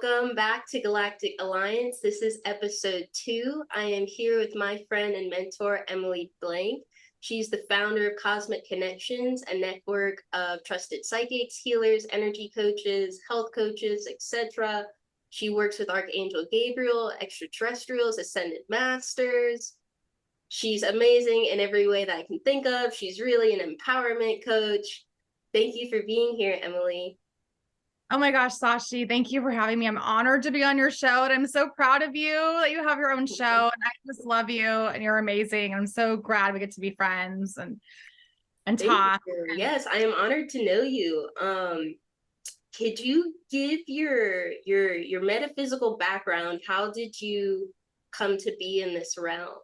Welcome back to Galactic Alliance. This is episode 2. I am here with my friend and mentor, Emily Blank. She's the founder of Cosmic Connections, a network of trusted psychics, healers, energy coaches, health coaches, etc. She works with Archangel Gabriel, extraterrestrials, ascended masters. She's amazing in every way that I can think of. She's really an empowerment coach. Thank you for being here, Emily. Oh my gosh, Sashi, thank you for having me. I'm honored to be on your show, and I'm so proud of you that you have your own show. And I just love you, and you're amazing. I'm so glad we get to be friends and Thank talk. you. Yes, I am honored to know you. Could you give your metaphysical background? How did you come to be in this realm?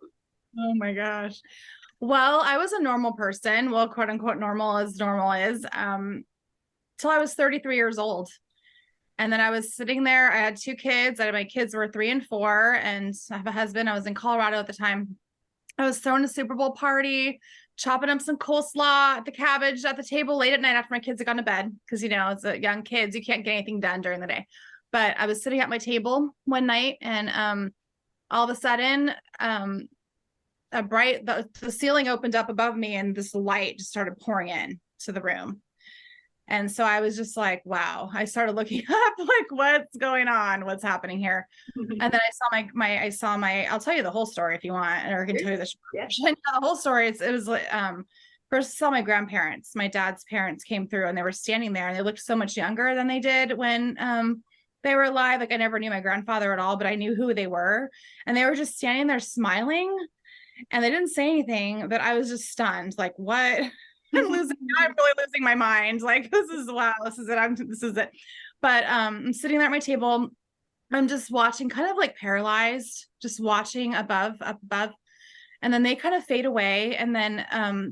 Oh my gosh. Well, I was a normal person. Well, quote unquote normal is, till I was 33 years old. And then I was sitting there. I had 2 kids. My kids were 3 and 4, and I have a husband. I was in Colorado at the time. I was throwing a Super Bowl party, chopping up some coleslaw at the cabbage at the table late at night after my kids had gone to bed. Because, as a young kids, you can't get anything done during the day. But I was sitting at my table one night, and all of a sudden, the ceiling opened up above me, and this light just started pouring in to the room. And so I was just like, wow. I started looking up, like, what's going on? What's happening here? And then I saw my, I'll tell you the whole story if you want, or I can tell you the short version. The whole story. It was like, first I saw my grandparents. My dad's parents came through, and they were standing there, and they looked so much younger than they did when they were alive. Like, I never knew my grandfather at all, but I knew who they were. And they were just standing there smiling, and they didn't say anything, but I was just stunned. Like, what? I'm really losing my mind. Like, this is it. But I'm sitting there at my table. I'm just watching, kind of like paralyzed, just watching up above. And then they kind of fade away. And then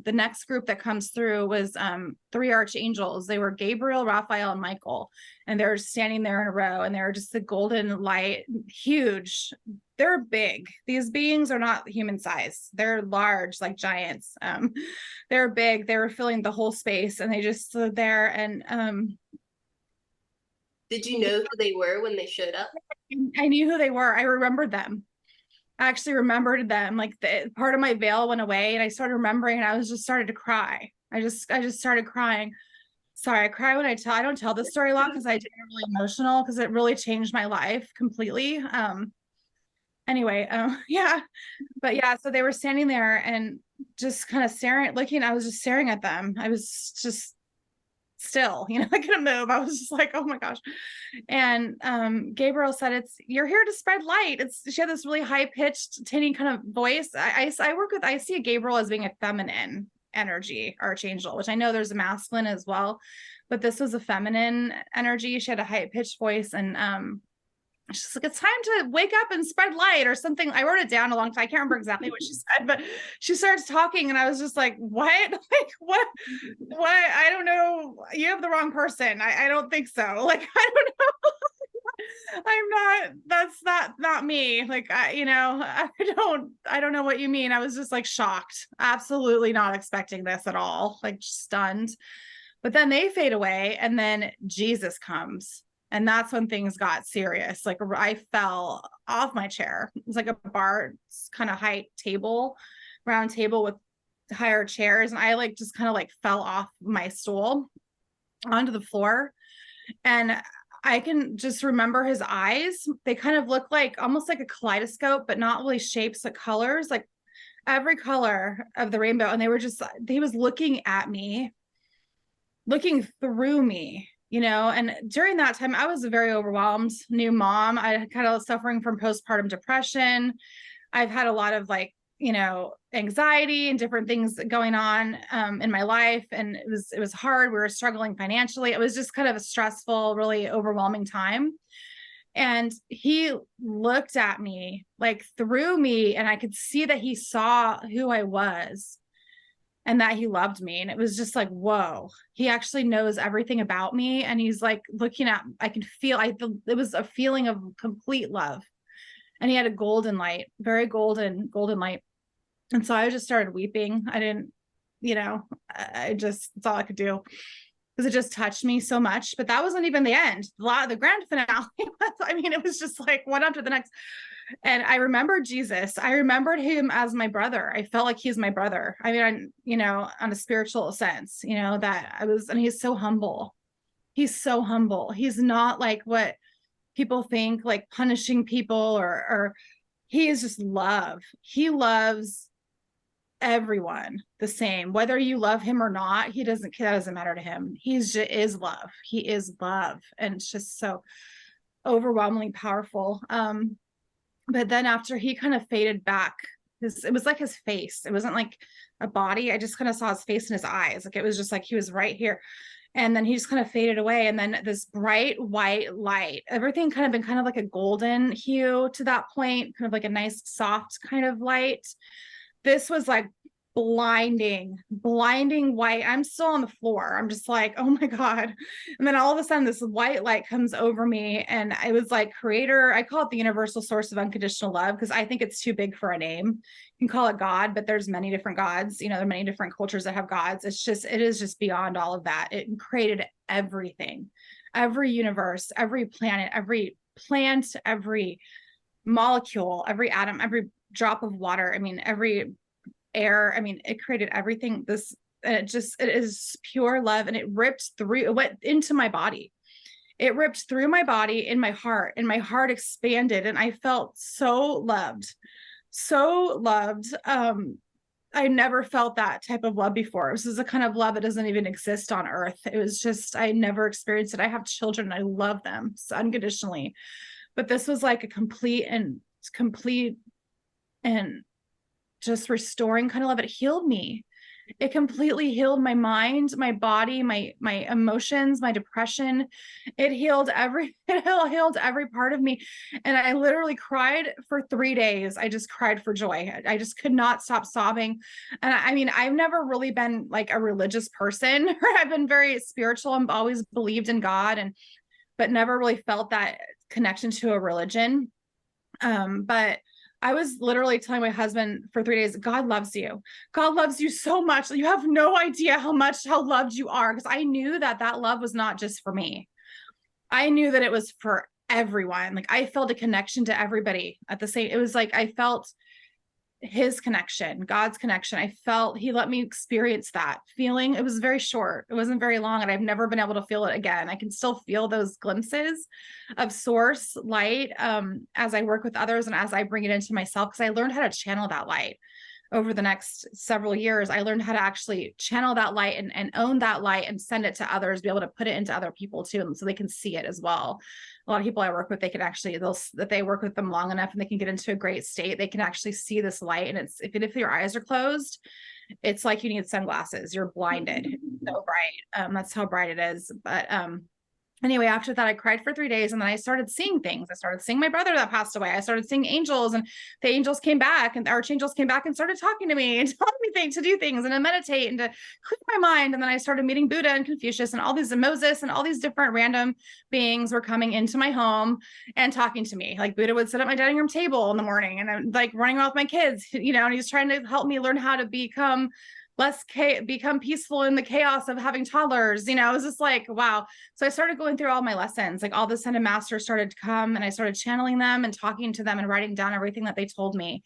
the next group that comes through was 3 archangels. They were Gabriel, Raphael, and Michael. And they're standing there in a row, and they're just the golden light, huge. They're big. These beings are not human size. They're large, like giants. They're big. They were filling the whole space, and they just stood there. And did you know who they were when they showed up? I knew who they were. I remembered them. I actually remembered them. Like, the part of my veil went away, and I started remembering, and I was just started to cry. I just started crying. Sorry, I cry when I don't tell this story a lot because I get really emotional, because it really changed my life completely. Anyway, yeah, but yeah, so they were standing there and just kind of looking. I was just staring at them. I was just still, I couldn't move. I was just like, oh my gosh. And Gabriel said, you're here to spread light. She had this really high-pitched, tinny kind of voice. I see Gabriel as being a feminine energy archangel, which I know there's a masculine as well, but this was a feminine energy. She had a high-pitched voice, and she's like, it's time to wake up and spread light or something. I wrote it down a long time. I can't remember exactly what she said, but she starts talking, and I was just like, what? Like, what? I don't know. You have the wrong person. I don't think so. Like, I don't know. That's not me. Like, I don't know what you mean. I was just like shocked. Absolutely not expecting this at all. Like, stunned. But then they fade away, and then Jesus comes. And that's when things got serious. Like, I fell off my chair. It was like a bar kind of height table, round table with higher chairs. And I just kind of fell off my stool onto the floor. And I can just remember his eyes. They kind of look like almost like a kaleidoscope, but not really shapes, like colors, like every color of the rainbow. And he was looking at me, looking through me. And during that time, I was a very overwhelmed new mom. I kind of suffering from postpartum depression. I've had a lot of anxiety and different things going on in my life. And it was hard. We were struggling financially. It was just kind of a stressful, really overwhelming time. And he looked at me, through me, and I could see that he saw who I was, and that he loved me. And it was just like, whoa, he actually knows everything about me. And he's looking at, I can feel, it was a feeling of complete love. And he had a golden light, very golden light. And so I just started weeping. I didn't, that's all I could do. because it just touched me so much. But that wasn't even the end. The grand finale was, I mean, it was just like one after the next. And I remembered Jesus. I remembered him as my brother. I felt like he's my brother. I mean, on a spiritual sense, that I was, and he's so humble. He's so humble. He's not like what people think, like punishing people, or he is just love. He loves everyone the same, whether you love him or not. That doesn't matter to him. He's just is love. He is love. And it's just so overwhelmingly powerful. But then after he kind of faded back, it was like his face. It wasn't like a body. I just kind of saw his face and his eyes. Like it was just like he was right here. And then he just kind of faded away. And then this bright white light, everything kind of been kind of like a golden hue to that point, kind of like a nice soft kind of light. This was like blinding white. I'm still on the floor. I'm just like, oh my God. And then all of a sudden this white light comes over me, and I was like, creator, I call it the universal source of unconditional love, because I think it's too big for a name. You can call it God, but there's many different gods. There are many different cultures that have gods. It is just beyond all of that. It created everything, every universe, every planet, every plant, every molecule, every atom, every drop of water. I mean, every air. I mean, it created everything. It is pure love. And it went into my body. It ripped through my body, in my heart, and my heart expanded. And I felt so loved, so loved. I never felt that type of love before. This is a kind of love that doesn't even exist on earth. It was just, I never experienced it. I have children. I love them unconditionally, but this was like a complete and just restoring kind of love. It healed me. It completely healed my mind, my body, my emotions, my depression. It healed every part of me. And I literally cried for 3 days. I just cried for joy. I just could not stop sobbing. And I mean, I've never really been like a religious person. I've been very spiritual and always believed in God, but never really felt that connection to a religion. But I was literally telling my husband for 3 days, God loves you. God loves you so much. You have no idea how loved you are. Because I knew that love was not just for me. I knew that it was for everyone. Like I felt a connection to everybody at the same. It was like, I felt his connection, God's connection. I felt he let me experience that feeling. It was very short. It wasn't very long. And I've never been able to feel it again. I can still feel those glimpses of source light as I work with others and as I bring it into myself, because I learned how to channel that light over the next several years. I learned how to actually channel that light and own that light and send it to others, be able to put it into other people too. And so they can see it as well. A lot of people I work with, they can actually, that they work with them long enough and they can get into a great state. They can actually see this light. And it's, if your eyes are closed, it's like you need sunglasses. You're blinded. It's so bright. That's how bright it is. But anyway, after that, I cried for 3 days, and then I started seeing things. I started seeing my brother that passed away. I started seeing angels, and the angels came back, and the archangels came back and started talking to me and telling me things to do things and to meditate and to clear my mind. And then I started meeting Buddha and Confucius and all these Moses and all these different random beings were coming into my home and talking to me. Like Buddha would sit at my dining room table in the morning, and I'm like running around with my kids, and he's trying to help me learn how to become peaceful in the chaos of having toddlers. It was just like, wow. So I started going through all my lessons, like all the Ascended Masters started to come, and I started channeling them and talking to them and writing down everything that they told me.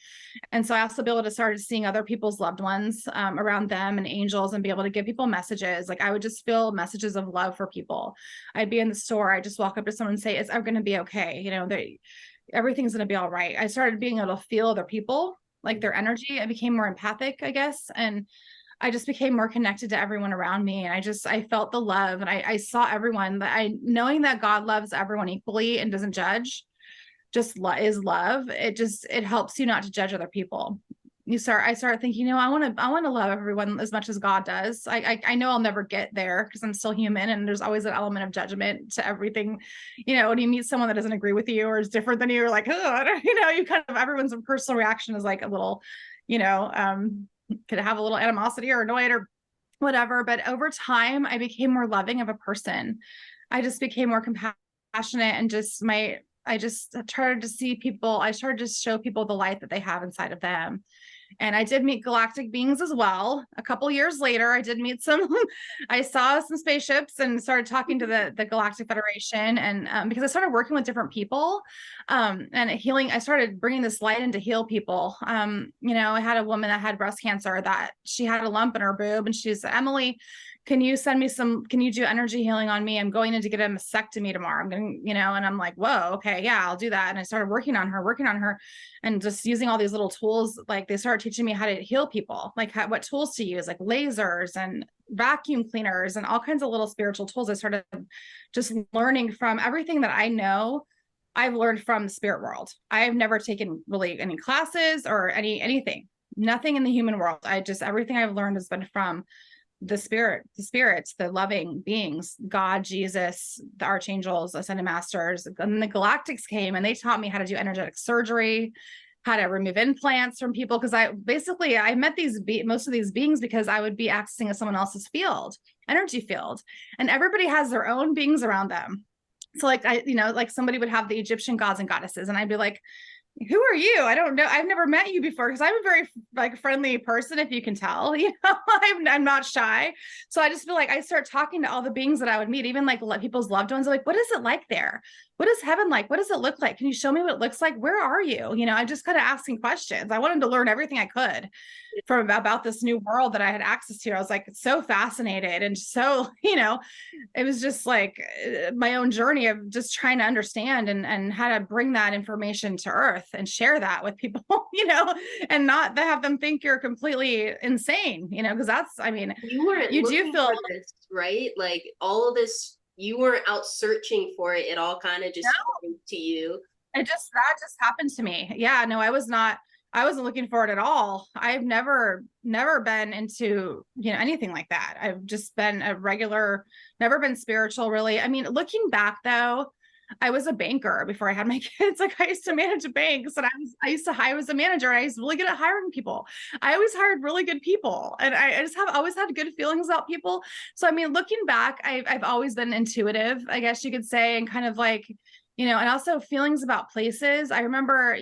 And so I also be able to start seeing other people's loved ones around them and angels, and be able to give people messages. Like I would just feel messages of love for people. I'd be in the store. I just walk up to someone and say, it's going to be okay. Everything's going to be all right. I started being able to feel other people, like their energy. I became more empathic, I guess. And I just became more connected to everyone around me. And I felt the love, and I saw everyone, knowing that God loves everyone equally and doesn't judge, is love. It helps you not to judge other people. I start thinking, I want to love everyone as much as God does. I know I'll never get there because I'm still human, and there's always an element of judgment to everything. When you meet someone that doesn't agree with you or is different than you, you're like, you kind of, everyone's personal reaction is like a little, could have a little animosity or annoyed or whatever. But over time, I became more loving of a person. I just became more compassionate, and just I just started to see people, I started to show people the light that they have inside of them. And I did meet galactic beings as well. A couple years later, I did meet some, I saw some spaceships and started talking to the Galactic Federation. And because I started working with different people and healing, I started bringing this light in to heal people. You know, I had a woman that had breast cancer that she had a lump in her boob, and she said, Emily, can you send me some, can you do energy healing on me? I'm going in to get a mastectomy tomorrow. I'm going, you know, and I'm like, whoa, okay, yeah, I'll do that. And I started working on her and just using all these little tools. Like they started teaching me how to heal people, like what tools to use, like lasers and vacuum cleaners and all kinds of little spiritual tools. I started just learning from everything that I know. I've learned from the spirit world. I have never taken really any classes or anything, nothing in the human world. Everything I've learned has been from the spirits, the loving beings, God, Jesus, the archangels, ascended masters. And the galactics came and they taught me how to do energetic surgery, how to remove implants from people. Because I met most of these beings because I would be accessing someone else's energy field, and everybody has their own beings around them. So like like somebody would have the Egyptian gods and goddesses, and I'd be like, who are you? I don't know. I've never met you before, because I'm a very like friendly person, if you can tell, I'm not shy. So I just feel like I start talking to all the beings that I would meet, even like people's loved ones. I'm like, what is it like there? What is heaven like? What does it look like? Can you show me what it looks like? Where are you? I just kind of asking questions. I wanted to learn everything I could from about this new world that I had access to. I was like so fascinated, and so, it was just like my own journey of just trying to understand and how to bring that information to earth and share that with people, and not to have them think you're completely insane, because that's, you do feel this, right? Like all of this, you weren't out searching for it. It all kind of just happened to you. That just happened to me. Yeah, no, I wasn't looking for it at all. I've never been into, anything like that. I've just been never been spiritual, really. Looking back though, I was a banker before I had my kids. Like I used to manage banks, and I was a manager, and I was really good at hiring people. I always hired really good people, and I just have always had good feelings about people. So, looking back, I've always been intuitive, I guess you could say, and kind of like, and also feelings about places. I remember,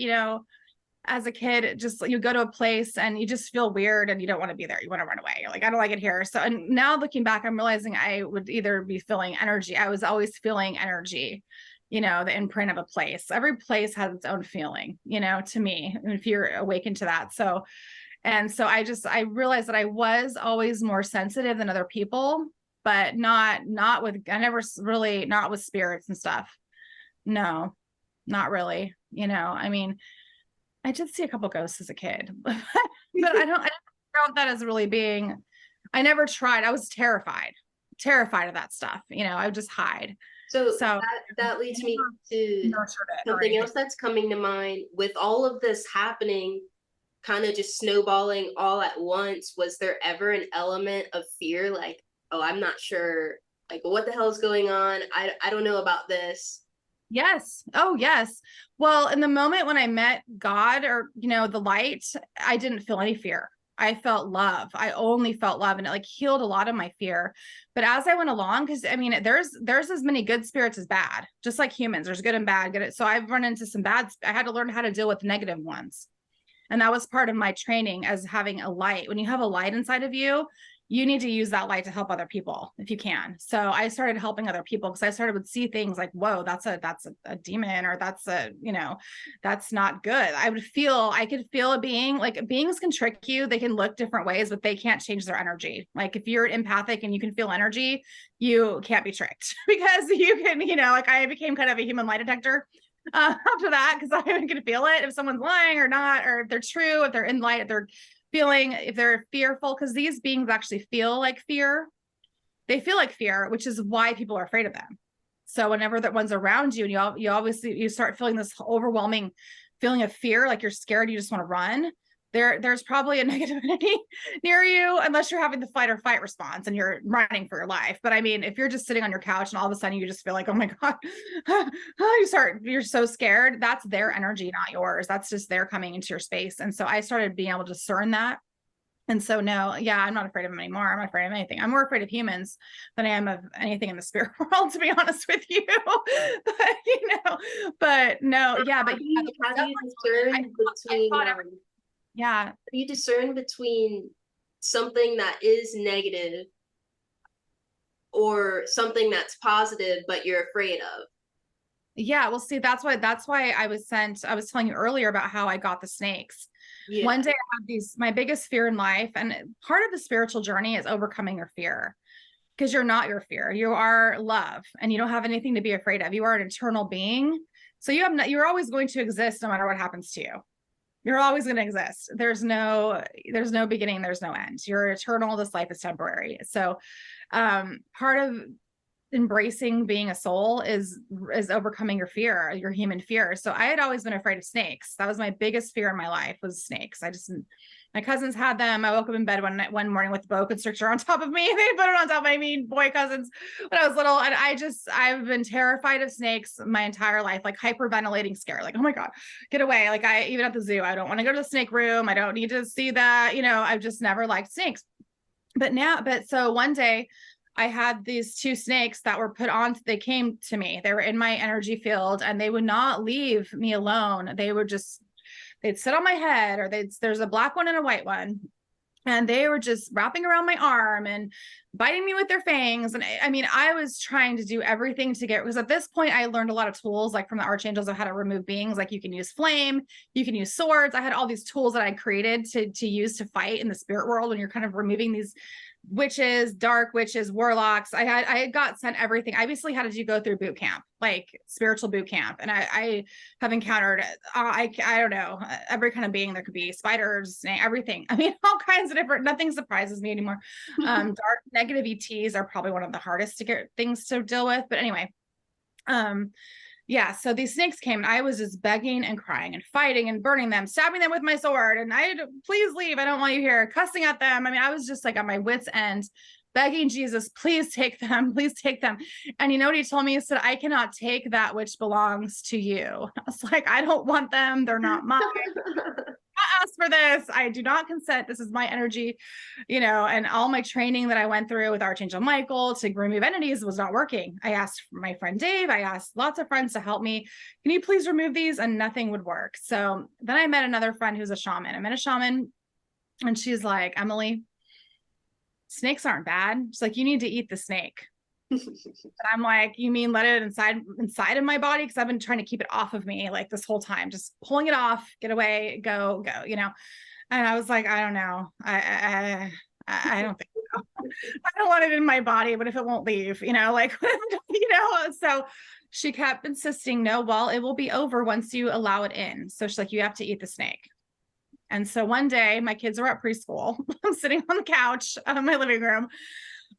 as a kid, just you go to a place and you just feel weird and you don't want to be there. You want to run away. You're like, I don't like it here. So, and now looking back, I'm realizing I would either be feeling energy. I was always feeling energy, the imprint of a place. Every place has its own feeling, to me, if you're awakened to that. So, I realized that I was always more sensitive than other people, but not with spirits and stuff. No, not really. I did see a couple ghosts as a kid, but I don't count that as really being, I never tried. I was terrified of that stuff. I would just hide. So that leads me to something else that's coming to mind. With all of this happening, kind of just snowballing all at once, was there ever an element of fear? Like, oh, I'm not sure, like, what the hell is going on? I don't know about this. Yes. Oh, yes. Well, in the moment when I met God, or, the light, I didn't feel any fear. I felt love. I only felt love, and it like healed a lot of my fear. But as I went along, because there's as many good spirits as bad, just like humans, there's good and bad. So I've run into some bad. I had to learn how to deal with negative ones. And that was part of my training as having a light. When you have a light inside of you, you need to use that light to help other people if you can. So I started helping other people because I started to see things like, whoa, that's a demon, or that's not good. I could feel a being. Like, beings can trick you. They can look different ways, but they can't change their energy. Like if you're empathic and you can feel energy, you can't be tricked because you can, like I became kind of a human lie detector after that, because I can feel it if someone's lying or not, or if they're true, if they're in light, if they're feeling, if they're fearful, because these beings actually feel like fear. They feel like fear, which is why people are afraid of them. So whenever that one's around you, and you start feeling this overwhelming feeling of fear, like you're scared, you just want to run, there's probably a negative entity near you, unless you're having the fight or fight response and you're running for your life. But if you're just sitting on your couch and all of a sudden you just feel like, oh my God, you're so scared, that's their energy, not yours. That's just they're coming into your space. And so I started being able to discern that. And so, no, yeah, I'm not afraid of them anymore. I'm not afraid of anything. I'm more afraid of humans than I am of anything in the spirit world, to be honest with you. But no, yeah, but yeah, How do you discern between yeah. how do you discern between something that is negative or something that's positive but you're afraid of? Yeah, well, see, that's why I was telling you earlier about how I got the snakes. Yeah. One day I had my biggest fear in life, and part of the spiritual journey is overcoming your fear, because you're not your fear. You are love, and you don't have anything to be afraid of. You are an eternal being. So you're always going to exist no matter what happens to you. You're always going to exist. There's no beginning, there's no end. You're eternal. This life is temporary. So part of embracing being a soul is overcoming your fear, your human fear. So I had always been afraid of snakes. That was my biggest fear in my life, was snakes. My cousins had them. I woke up in bed one morning with a boa constrictor on top of me. They put it on top of my boy cousins when I was little. And I've been terrified of snakes my entire life, like hyperventilating scare. Like, oh my God, get away. Like even at the zoo, I don't want to go to the snake room. I don't need to see that. I've just never liked snakes. But so one day I had these two snakes that were they came to me. They were in my energy field, and they would not leave me alone. They'd sit on my head, or there's a black one and a white one. And they were just wrapping around my arm and biting me with their fangs. And I mean, I was trying to do everything because at this point I learned a lot of tools, like from the archangels, of how to remove beings. Like you can use flame, you can use swords. I had all these tools that I created to use to fight in the spirit world when you're kind of removing these witches, dark witches, warlocks. I had got sent everything. I basically had to go through boot camp, like spiritual boot camp. And I have encountered, I don't know, every kind of being there could be: spiders, snake, everything. I mean, all kinds of different, nothing surprises me anymore. Dark negative ETs are probably one of the hardest to get things to deal with. But anyway, yeah, so these snakes came, and I was just begging and crying and fighting and burning them, stabbing them with my sword. And please leave. I don't want you here. Cussing at them. I mean, I was just like at my wit's end, begging Jesus, please take them, please take them. And you know what he told me? He said, I cannot take that which belongs to you. I was like, I don't want them. They're not mine. I asked for this. I do not consent. This is my energy, and all my training that I went through with Archangel Michael to remove entities was not working. I asked my friend Dave, I asked lots of friends to help me. Can you please remove these? And nothing would work. So then I met another friend who's a shaman. I met a shaman, and she's like, Emily, snakes aren't bad. She's like, you need to eat the snake. And I'm like, you mean let it inside of my body? Because I've been trying to keep it off of me like this whole time, just pulling it off, get away, go. And I was like, I don't know. I don't think so. I don't want it in my body, but if it won't leave, so she kept insisting, no, well, it will be over once you allow it in. So she's like, you have to eat the snake. And so one day my kids are at preschool. I'm sitting on the couch in my living room.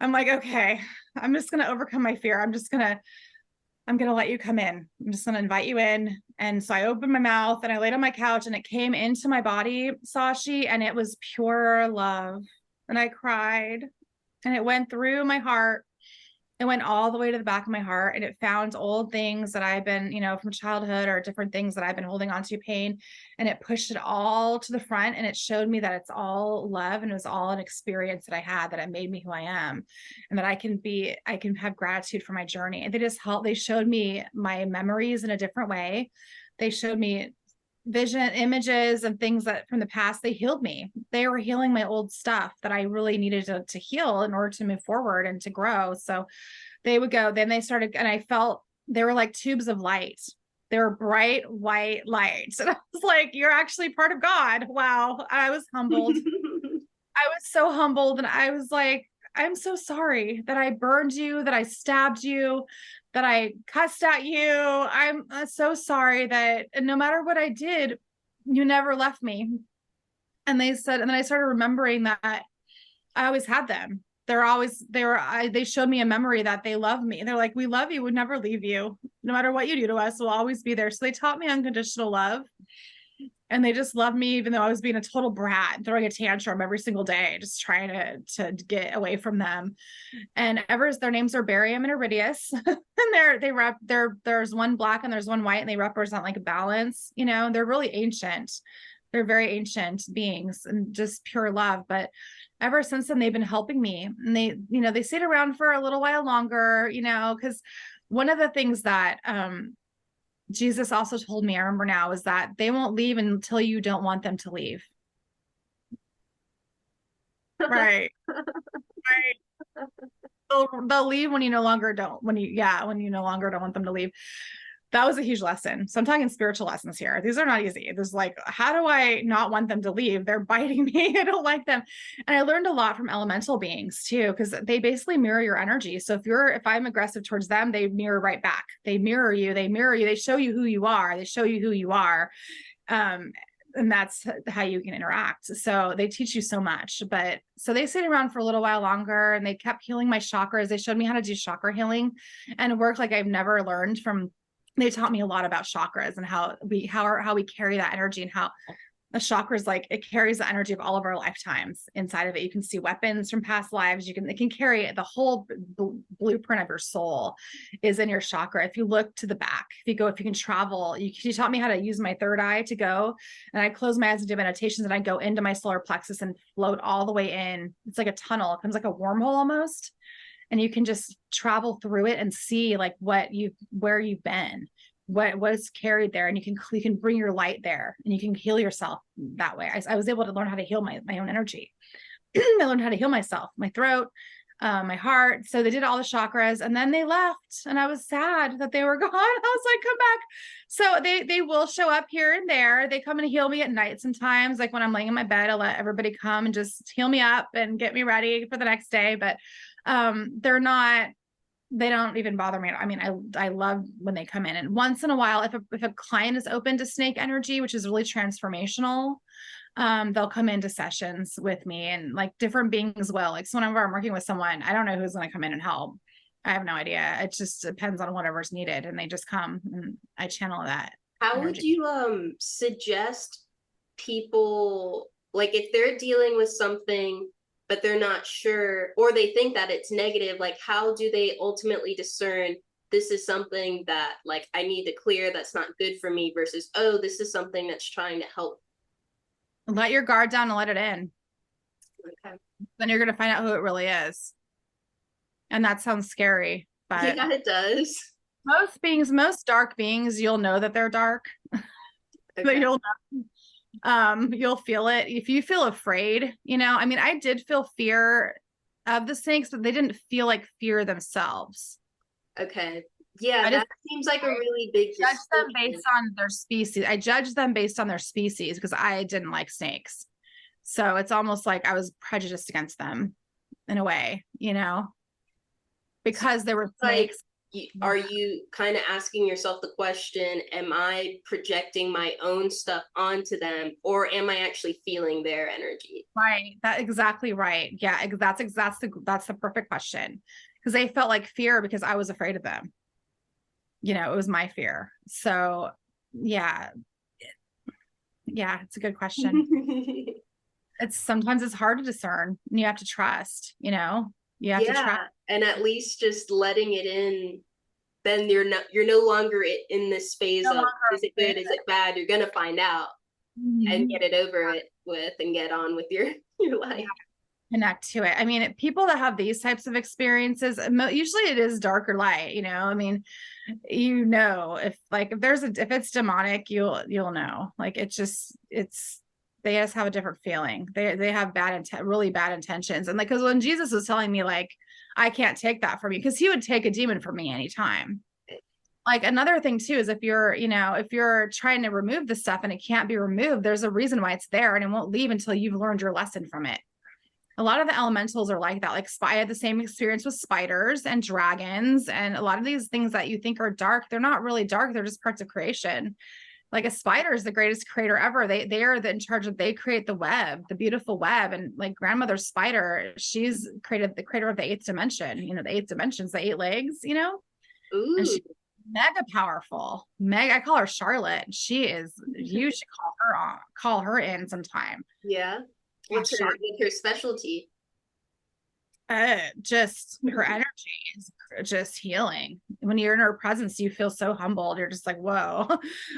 I'm like, okay, I'm just going to overcome my fear. I'm going to let you come in. I'm just going to invite you in. And so I opened my mouth and I laid on my couch, and it came into my body, Sashi, and it was pure love. And I cried, and it went through my heart. It went all the way to the back of my heart, and it found old things that I've been, from childhood, or different things that I've been holding on to, pain, and it pushed it all to the front, and it showed me that it's all love, and it was all an experience that I had, that it made me who I am, and that I can have gratitude for my journey. And they showed me my memories in a different way. They showed me vision images and things that from the past. They healed me. They were healing my old stuff that I really needed to heal in order to move forward and to grow. So they would go, then they started, and I felt they were like tubes of light. They were bright white lights. And I was like, you're actually part of God. Wow. I was humbled. I was so humbled. And I was like, I'm so sorry that I burned you, that I stabbed you, that I cussed at you. I'm so sorry that no matter what I did, you never left me. And they started remembering that I always had them. They showed me a memory that they love me. They're like, we love you. We'd never leave you. No matter what you do to us, we'll always be there. So they taught me unconditional love. And they just loved me, even though I was being a total brat, throwing a tantrum every single day, just trying to get away from them. And their names are Barium and Iridius. And there's one black and there's one white, and they represent like a balance, they're really ancient. They're very ancient beings and just pure love. But ever since then, they've been helping me, and they stayed around for a little while longer, because one of the things that, Jesus also told me, I remember now, is that they won't leave until you don't want them to leave. Right. Right. They'll leave when you no longer don't, when you no longer don't want them to leave. That was a huge lesson. So I'm talking spiritual lessons here. These are not easy. There's like, how do I not want them to leave? They're biting me. I don't like them. And I learned a lot from elemental beings too, because they basically mirror your energy. So if I'm aggressive towards them, they mirror right back. They mirror you. They show you who you are. And that's how you can interact. So they teach you so much. But so they stayed around for a little while longer, and they kept healing my chakras. They showed me how to do chakra healing, and it worked like I've never learned from. They taught me a lot about chakras and how we carry that energy, and how the chakras, like, it carries the energy of all of our lifetimes inside of it. You can see weapons from past lives. It can carry the whole blueprint of your soul is in your chakra. If you look to the back, if you can travel, she taught me how to use my third eye to go, and I close my eyes and do meditations, and I go into my solar plexus and float all the way in. It's like a tunnel. It comes like a wormhole almost. And you can just travel through it and see like where you've been, what's carried there. And you can bring your light there, and you can heal yourself that way. I was able to learn how to heal my own energy. I learned how to heal myself, my throat, my heart. So they did all the chakras, and then they left, and I was sad that they were gone. I was like, come back. So they will show up here and there. They come and heal me at night sometimes. Like when I'm laying in my bed, I'll let everybody come and just heal me up and get me ready for the next day. But they don't even bother me. I mean, I love when they come in, and once in a while, if a client is open to snake energy, which is really transformational, they'll come into sessions with me, and like different beings will. Like, so whenever I'm working with someone, I don't know who's going to come in and help. I have no idea. It just depends on whatever's needed, and they just come, and I channel that. How energy. Would you suggest people, like, if they're dealing with something but they're not sure, or they think that it's negative, like, how do they ultimately discern this is something that, like, I need to clear, that's not good for me, versus, oh, this is something that's trying to help? Let your guard down and let it in. Okay. Then you're going to find out who it really is. And that sounds scary, but yeah, it does. Most dark beings, you'll know that they're dark. Okay. But you'll feel it. If you feel afraid, I mean, I did feel fear of the snakes, but they didn't feel like fear themselves. Okay. Yeah, that seems like a really big judge them based on their species. I judged them based on their species because I didn't like snakes. So it's almost like I was prejudiced against them in a way, because there were snakes. Are you kind of asking yourself the question, am I projecting my own stuff onto them, or am I actually feeling their energy? Right. That's exactly right. Yeah, that's the perfect question. Because they felt like fear because I was afraid of them. It was my fear. So yeah. Yeah, it's a good question. Sometimes it's hard to discern, and you have to trust, you have to trust. And at least just letting it in, then you're no longer in this phase of, is it good, is it bad? You're gonna find out and get it over it with, and get on with your life. Connect to it. I mean, people that have these types of experiences, usually it is dark or light, I mean, if it's demonic, you'll know. Like, they just have a different feeling. They have really bad intentions. And like, because when Jesus was telling me, like, I can't take that from you, because he would take a demon from me anytime. Like, another thing too is if you're trying to remove the stuff and it can't be removed, there's a reason why it's there, and it won't leave until you've learned your lesson from it. A lot of the elementals are like that. Like, I had the same experience with spiders and dragons, and a lot of these things that you think are dark, they're not really dark. They're just parts of creation. Like, a spider is the greatest creator ever. They are in charge of, they create the web, the beautiful web. And like, grandmother spider, she's the creator of the 8th dimension, the 8th dimensions, the 8 legs, Ooh. And she's mega powerful. I call her Charlotte. She is, you should call her in sometime. Yeah. What's her specialty? Just her energy is just healing. when you're in her presence, you feel so humbled. You're just like, whoa,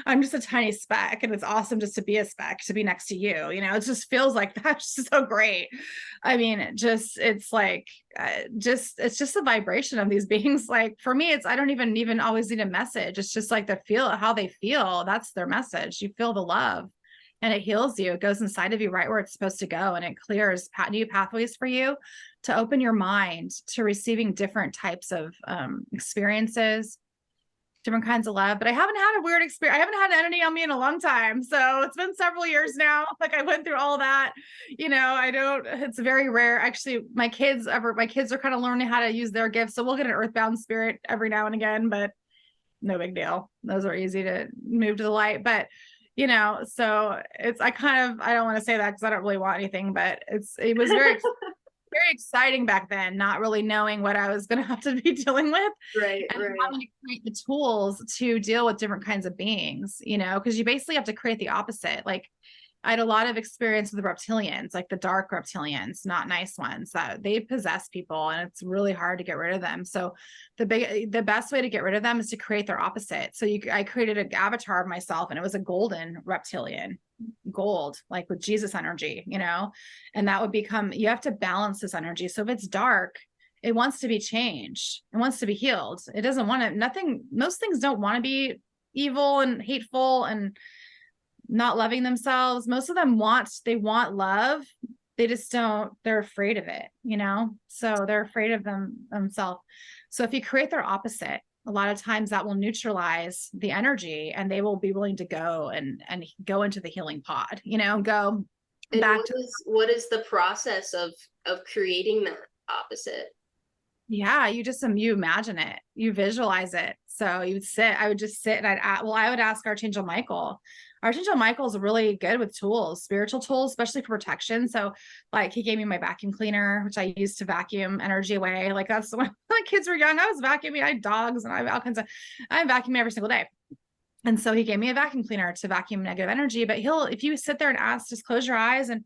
I'm just a tiny speck. And it's awesome just to be a speck, to be next to you. You know, it just feels like that's just so great. I mean, it's like, it's just the vibration of these beings. Like for me, I don't even always need a message. It's just like how they feel. That's their message. You feel the love. And it heals you. It goes inside of you right where it's supposed to go. And it clears new pathways for you to open your mind to receiving different types of experiences, different kinds of love. But I haven't had a weird experience. I haven't had an entity on me in a long time. So it's been several years now. Like I went through all that, you know, it's very rare. Actually, my kids are kind of learning how to use their gifts. So we'll get an earthbound spirit every now and again, but no big deal. Those are easy to move to the light. But you know, so I don't want to say that because I don't really want anything, but it was very, very exciting back then, not really knowing what I was going to have to be dealing with. Right, and right. having to create the tools to deal with different kinds of beings, you know, because you basically have to create the opposite. Like I had a lot of experience with reptilians, like the dark reptilians, not nice ones, that they possess people and it's really hard to get rid of them. So the best way to get rid of them is to create their opposite. So I created an avatar of myself and it was a golden reptilian, gold, like with Jesus energy, you know, and that would you have to balance this energy. So if it's dark, it wants to be changed. It wants to be healed. It doesn't want to, most things don't want to be evil and hateful and not loving themselves. Most of them want love. They just they're afraid of it, you know? So they're afraid of themselves. So if you create their opposite, a lot of times that will neutralize the energy and they will be willing to go and go into the healing pod, you know, go and back what is the process of creating that opposite? Yeah, you imagine it, you visualize it. So I would just sit and I would ask Archangel Michael. Archangel Michael is really good with tools, spiritual tools, especially for protection. So like he gave me my vacuum cleaner, which I used to vacuum energy away. Like that's when my kids were young, I was vacuuming. I had dogs and I have all kinds of, I'm vacuuming every single day. And so he gave me a vacuum cleaner to vacuum negative energy. But if you sit there and ask, just close your eyes and,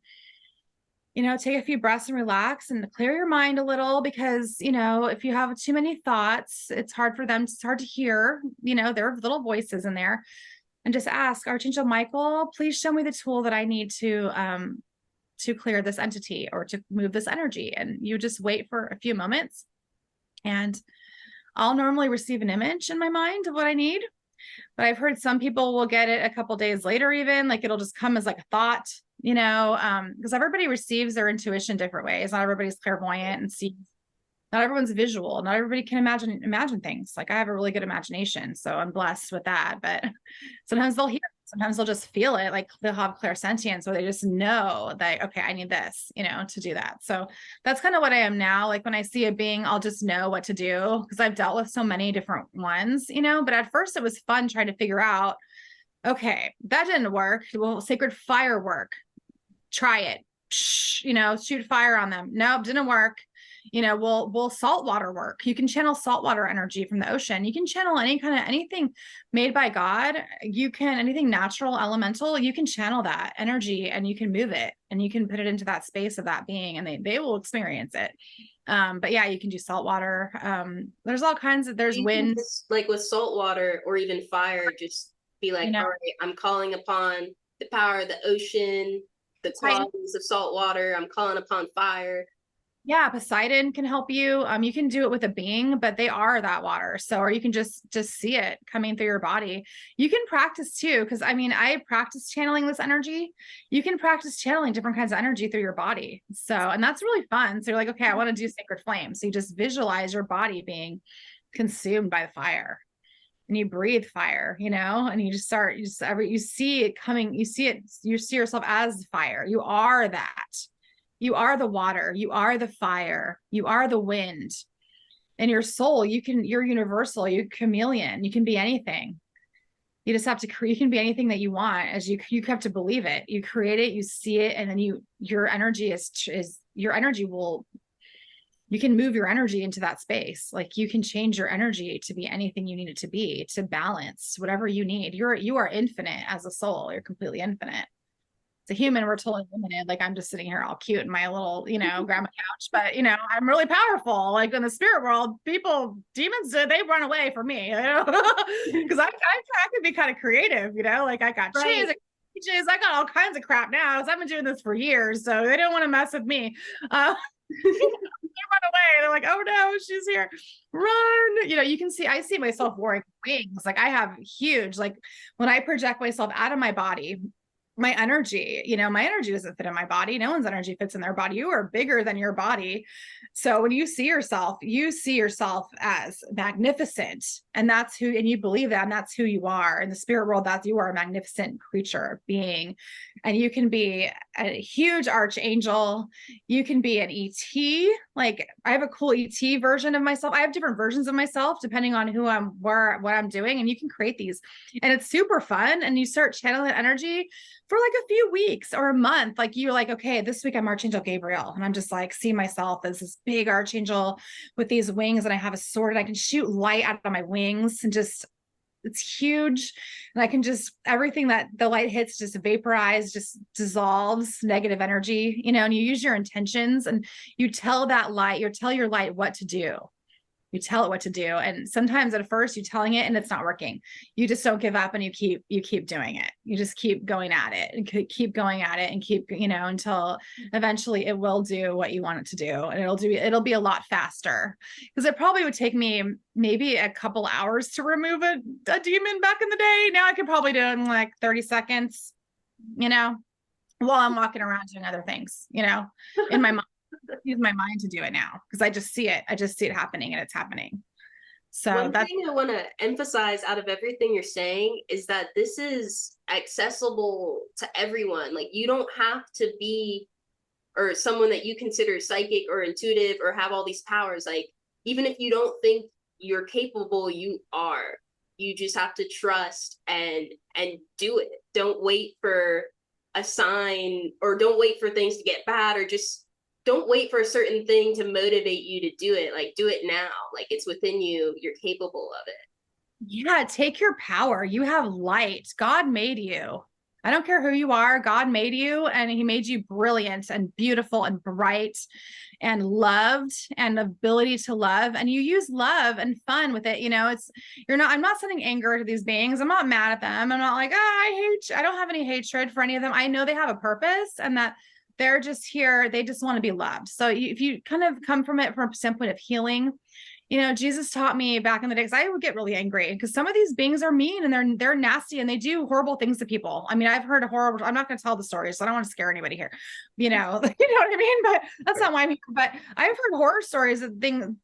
you know, take a few breaths and relax and clear your mind a little, because, you know, if you have too many thoughts, it's hard to hear, you know, there are little voices in there. And just ask Archangel Michael, please show me the tool that I need to clear this entity or to move this energy. And you just wait for a few moments and I'll normally receive an image in my mind of what I need. But I've heard some people will get it a couple days later, even like it'll just come as like a thought, you know, because everybody receives their intuition different ways. Not everybody's clairvoyant and sees. Not everyone's visual. Not everybody can imagine things. Like I have a really good imagination, so I'm blessed with that. But sometimes they'll hear, sometimes they'll just feel it. Like they'll have clairsentience, so they just know that, okay, I need this, you know, to do that. So that's kind of what I am now. Like when I see a being, I'll just know what to do because I've dealt with so many different ones, you know. But at first, it was fun trying to figure out, okay, that didn't work. Well, sacred fire work. Try it. You know, shoot fire on them. Nope, didn't work. You know, will salt water work? You can channel saltwater energy from the ocean. You can channel anything made by God. Anything natural, elemental, you can channel that energy and you can move it and you can put it into that space of that being and they will experience it. But yeah, you can do salt water. There's all kinds of, there's wind. Like with salt water or even fire, just be like, all right, I'm calling upon the power of the ocean, the qualities of salt water. I'm calling upon fire. Yeah, Poseidon can help you. You can do it with a being, but they are that water. So, or you can just see it coming through your body. You can practice too, because I mean, I practice channeling this energy. You can practice channeling different kinds of energy through your body. So, and that's really fun. So you're like, okay, I want to do sacred flame. So you just visualize your body consumed by the fire. And you breathe fire, you know, and you see it coming, you see yourself as fire. You are that. You are the water, you are the fire, you are the wind. And your soul, you're universal, you're chameleon, you can be anything. You just have to you can be anything that you want, as you have to believe it. You create it, you see it, and then your energy you can move your energy into that space. Like you can change your energy to be anything you need it to be, to balance whatever you need. You are infinite as a soul, you're completely infinite. As a human, we're totally limited. Like I'm just sitting here all cute in my little, grandma couch, but I'm really powerful. Like in the spirit world, demons, they run away from me, because I could be kind of creative, like I got chains, I got all kinds of crap now because I've been doing this for years, so they don't want to mess with me. They run away. They're like, oh no, she's here. Run. You can see, I see myself wearing wings. Like I have huge, like when I project myself out of my body, my energy doesn't fit in my body. No one's energy fits in their body. You are bigger than your body. So when you see yourself as magnificent, and you believe that, and that's who you are in the spirit world, that you are a magnificent creature, being, and you can be a huge archangel. You can be an ET. Like I have a cool ET version of myself. I have different versions of myself depending on who what I'm doing. And you can create these, and it's super fun. And you start channeling energy for like a few weeks or a month. Like you're like, okay, this week I'm Archangel Gabriel. And I'm just like, see myself as this big archangel with these wings, and I have a sword and I can shoot light out of my wings, and just, it's huge. And I can just, everything that the light hits just vaporize, just dissolves negative energy, and you use your intentions and you tell your light what to do. You tell it what to do. And sometimes at first you're telling it and it's not working. You just don't give up, and you keep doing it. You just keep going at it and keep going at it and keep, until eventually it will do what you want it to do. And it'll be a lot faster, because it probably would take me maybe a couple hours to remove a demon back in the day. Now I could probably do it in like 30 seconds, while I'm walking around doing other things, in my mind. Use my mind to do it now, because I just see it happening, and it's happening. So one thing I want to emphasize out of everything you're saying is that this is accessible to everyone. Like you don't have to be, or someone that you consider psychic or intuitive or have all these powers. Like even if you don't think you're capable, you are. You just have to trust and do it. Don't wait for a sign, or don't wait for things to get bad, or just don't wait for a certain thing to motivate you to do it. Like do it now. Like it's within you. You're capable of it. Yeah, take your power. You have light. God made you. I don't care who you are. God made you, and he made you brilliant and beautiful and bright and loved, and the ability to love. And you use love and fun with it. I'm not sending anger to these beings. I'm not mad at them. I'm not like, I don't have any hatred for any of them. I know they have a purpose, and that they're just here. They just want to be loved. So if you kind of come from it from a standpoint of healing, Jesus taught me back in the day, because I would get really angry because some of these beings are mean and they're nasty and they do horrible things to people. I mean, I've heard horrible, I'm not going to tell the story, so I don't want to scare anybody here, you know what I mean? But that's not why I'm here. But I've heard horror stories of things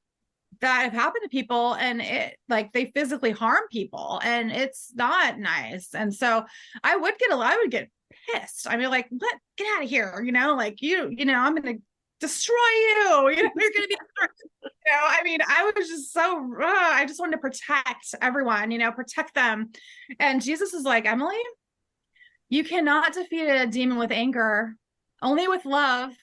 that have happened to people, and it, like, they physically harm people, and it's not nice. And so I would get pissed. I mean, like, what? Get out of here. Like I'm going to destroy you. You're going to be, I mean, I was just so, I just wanted to protect everyone, protect them. And Jesus is like, Emily, you cannot defeat a demon with anger, only with love.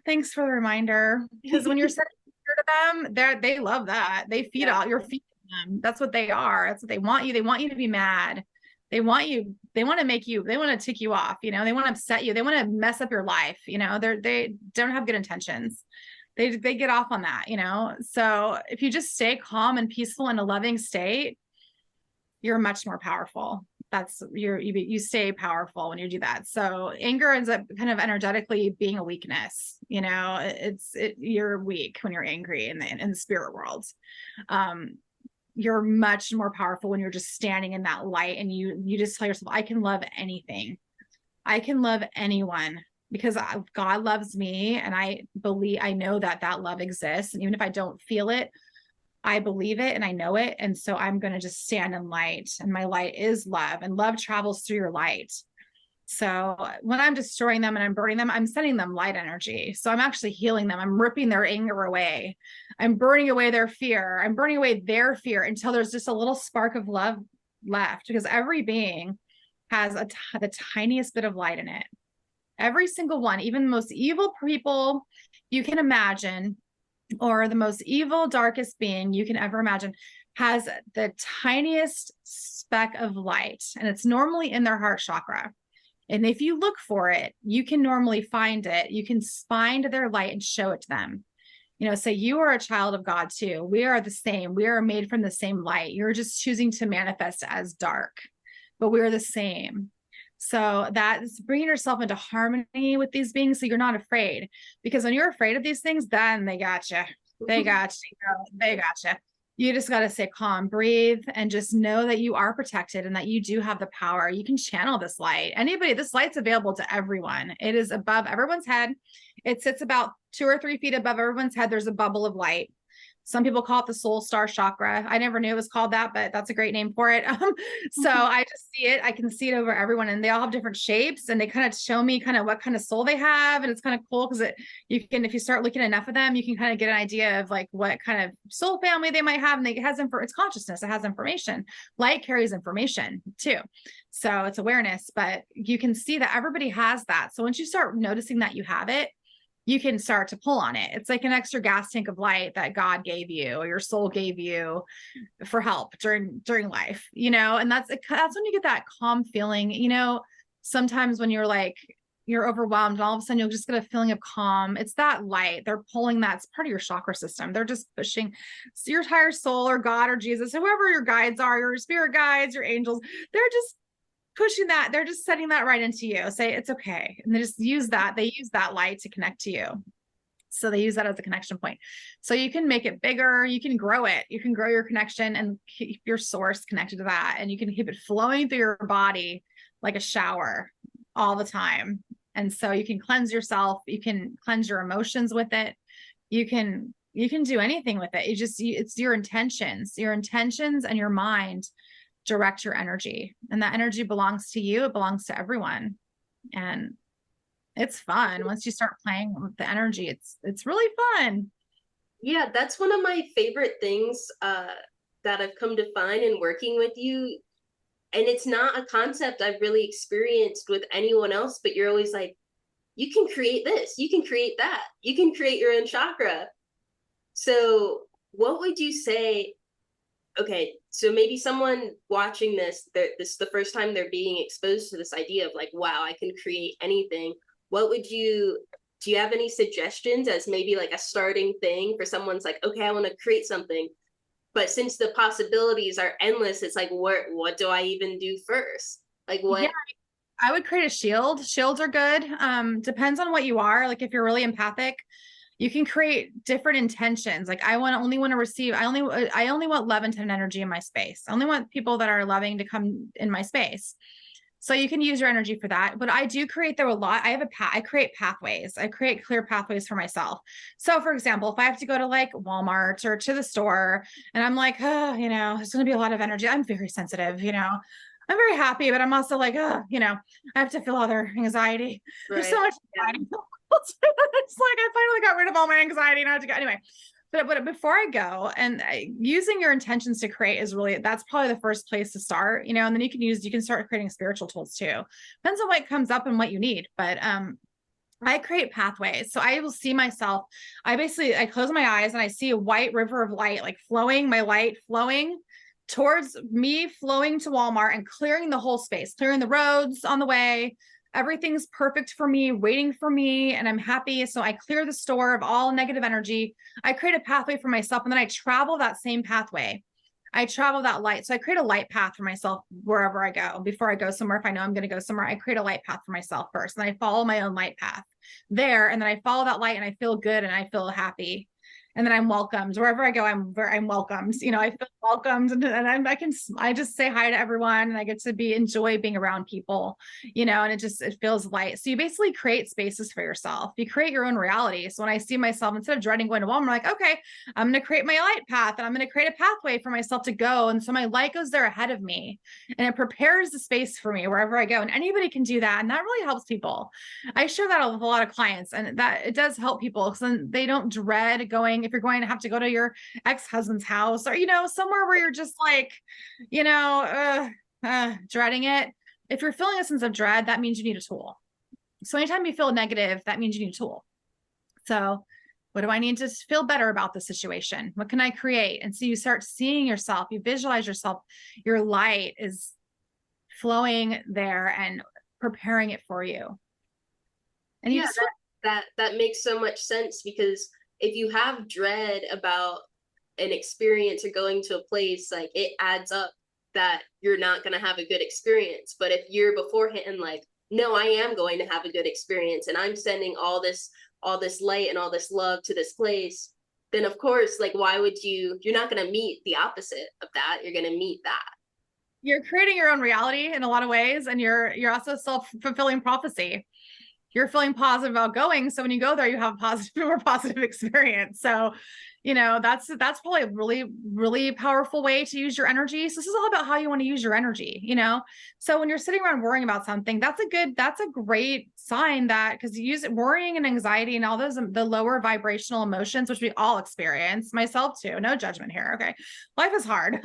Thanks for the reminder. Because when you're setting fear to them, they love that. They feed out, you're feeding them. That's what they are. That's what they want you. They want you to be mad. They want to tick you off, they want to upset you. They want to mess up your life. They don't have good intentions. They get off on that, So if you just stay calm and peaceful in a loving state, you're much more powerful. You stay powerful when you do that. So anger ends up kind of energetically being a weakness. You're weak when you're angry in the spirit world. You're much more powerful when you're just standing in that light, and you just tell yourself, I can love anything. I can love anyone because God loves me. And I know that love exists. And even if I don't feel it, I believe it and I know it. And so I'm going to just stand in light, and my light is love, and love travels through your light. So when I'm destroying them and I'm burning them, I'm sending them light energy. So I'm actually healing them. I'm ripping their anger away. I'm burning away their fear. I'm burning away their fear until there's just a little spark of love left, because every being has the tiniest bit of light in it. Every single one, even the most evil people you can imagine, or the most evil, darkest being you can ever imagine, has the tiniest speck of light, and it's normally in their heart chakra. And if you look for it, you can normally find it. You can find their light and show it to them. Say you are a child of God too. We are the same. We are made from the same light. You're just choosing to manifest as dark, but we're the same. So that's bringing yourself into harmony with these beings so you're not afraid. Because when you're afraid of these things, then they got you. They got you. They got you. You just got to stay calm, breathe, and just know that you are protected and that you do have the power. You can channel this light. This light's available to everyone. It is above everyone's head. It sits about 2 or 3 feet above everyone's head. There's a bubble of light. Some people call it the soul star chakra. I never knew it was called that, but that's a great name for it. So I just see it. I can see it over everyone, and they all have different shapes, and they kind of show me kind of what kind of soul they have. And it's kind of cool because if you start looking enough of them, you can kind of get an idea of like what kind of soul family they might have. And it's consciousness. It has information. Light carries information too. So it's awareness, but you can see that everybody has that. So once you start noticing that you have it, you can start to pull on it. It's like an extra gas tank of light that God gave you or your soul gave you for help during life, and that's when you get that calm feeling. Sometimes when you're overwhelmed and all of a sudden you'll just get a feeling of calm. It's that light. They're pulling that. It's part of your chakra system. They're just pushing your higher soul or God or Jesus, whoever your guides are, your spirit guides, your angels. They're just pushing that. They're just setting that right into you. Say it's okay. And they just use that. They use that light to connect to you. So they use that as a connection point. So you can make it bigger. You can grow it. You can grow your connection and keep your source connected to that. And you can keep it flowing through your body like a shower all the time. And so you can cleanse yourself. You can cleanse your emotions with it. You can do anything with it. It's your intentions and your mind direct your energy, and that energy belongs to you. It belongs to everyone. And it's fun. Once you start playing with the energy, it's really fun. Yeah, that's one of my favorite things that I've come to find in working with you. And it's not a concept I've really experienced with anyone else, but you're always like, you can create this, you can create that, you can create your own chakra. So what would you say? Okay, so maybe someone watching this is the first time they're being exposed to this idea of like, wow, I can create anything. Do you have any suggestions as maybe like a starting thing for someone's like, okay, I want to create something, but since the possibilities are endless, it's like, what do I even do first? Like what? Yeah, I would create a shield. Shields are good. Depends on what you are. Like if you're really empathic, you can create different intentions. Like I only want to receive, I only want love and energy in my space. I only want people that are loving to come in my space. So you can use your energy for that. But I do create there a lot. I create pathways. I create clear pathways for myself. So for example, if I have to go to like Walmart or to the store and I'm like, oh, there's going to be a lot of energy. I'm very sensitive, I'm very happy, but I'm also like, oh, I have to feel other anxiety. Right. There's so much anxiety. It's like I finally got rid of all my anxiety and I have to go anyway. But before I go, and using your intentions to create that's probably the first place to start, and then you can start creating spiritual tools too. Depends on what comes up and what you need. But I create pathways. So I will see myself. I close my eyes and I see a white river of light, like flowing, my light flowing towards me, flowing to Walmart and clearing the whole space, clearing the roads on the way. Everything's perfect for me, waiting for me, and I'm happy. So I clear the store of all negative energy. I create a pathway for myself, and then I travel that same pathway. I travel that light. So I create a light path for myself wherever I go. Before I go somewhere, if I know I'm going to go somewhere, I create a light path for myself first. And I follow my own light path there. And then I follow that light and I feel good and I feel happy. And then I'm welcomed wherever I go. I'm welcomed. I feel welcomed, and I just say hi to everyone, and I get to enjoy being around people. And it feels light. So you basically create spaces for yourself. You create your own reality. So when I see myself, instead of dreading going to Walmart, I'm like, okay, I'm going to create my light path, and I'm going to create a pathway for myself to go. And so my light goes there ahead of me, and it prepares the space for me wherever I go. And anybody can do that, and that really helps people. I share that with a lot of clients, and that it does help people because then they don't dread going. If you're going to have to go to your ex-husband's house or, somewhere where you're just like, dreading it. If you're feeling a sense of dread, that means you need a tool. So anytime you feel negative, that means you need a tool. So What do I need to feel better about the situation? What can I create? And so you start seeing yourself, you visualize yourself, your light is flowing there and preparing it for you. And you Yeah, just that makes so much sense, because if you have dread about an experience or going to a place, like it adds up that you're not going to have a good experience. But if you're beforehand like, no, I am going to have a good experience and I'm sending all this light and all this love to this place, then of course, like, why would you're not going to meet the opposite of that. You're going to meet that. you're creating your own reality in a lot of ways, and you're also self-fulfilling prophecy. You're feeling positive about going, so when you go there, you have a positive, more positive experience. So, you know, that's probably a really, really powerful way to use your energy. So this is all about how you want to use your energy, you know. So when you're sitting around worrying about something, that's a great sign that, because you use it, worrying and anxiety and all those, the lower vibrational emotions, which we all experience, myself too, no judgment here. Okay. Life is hard.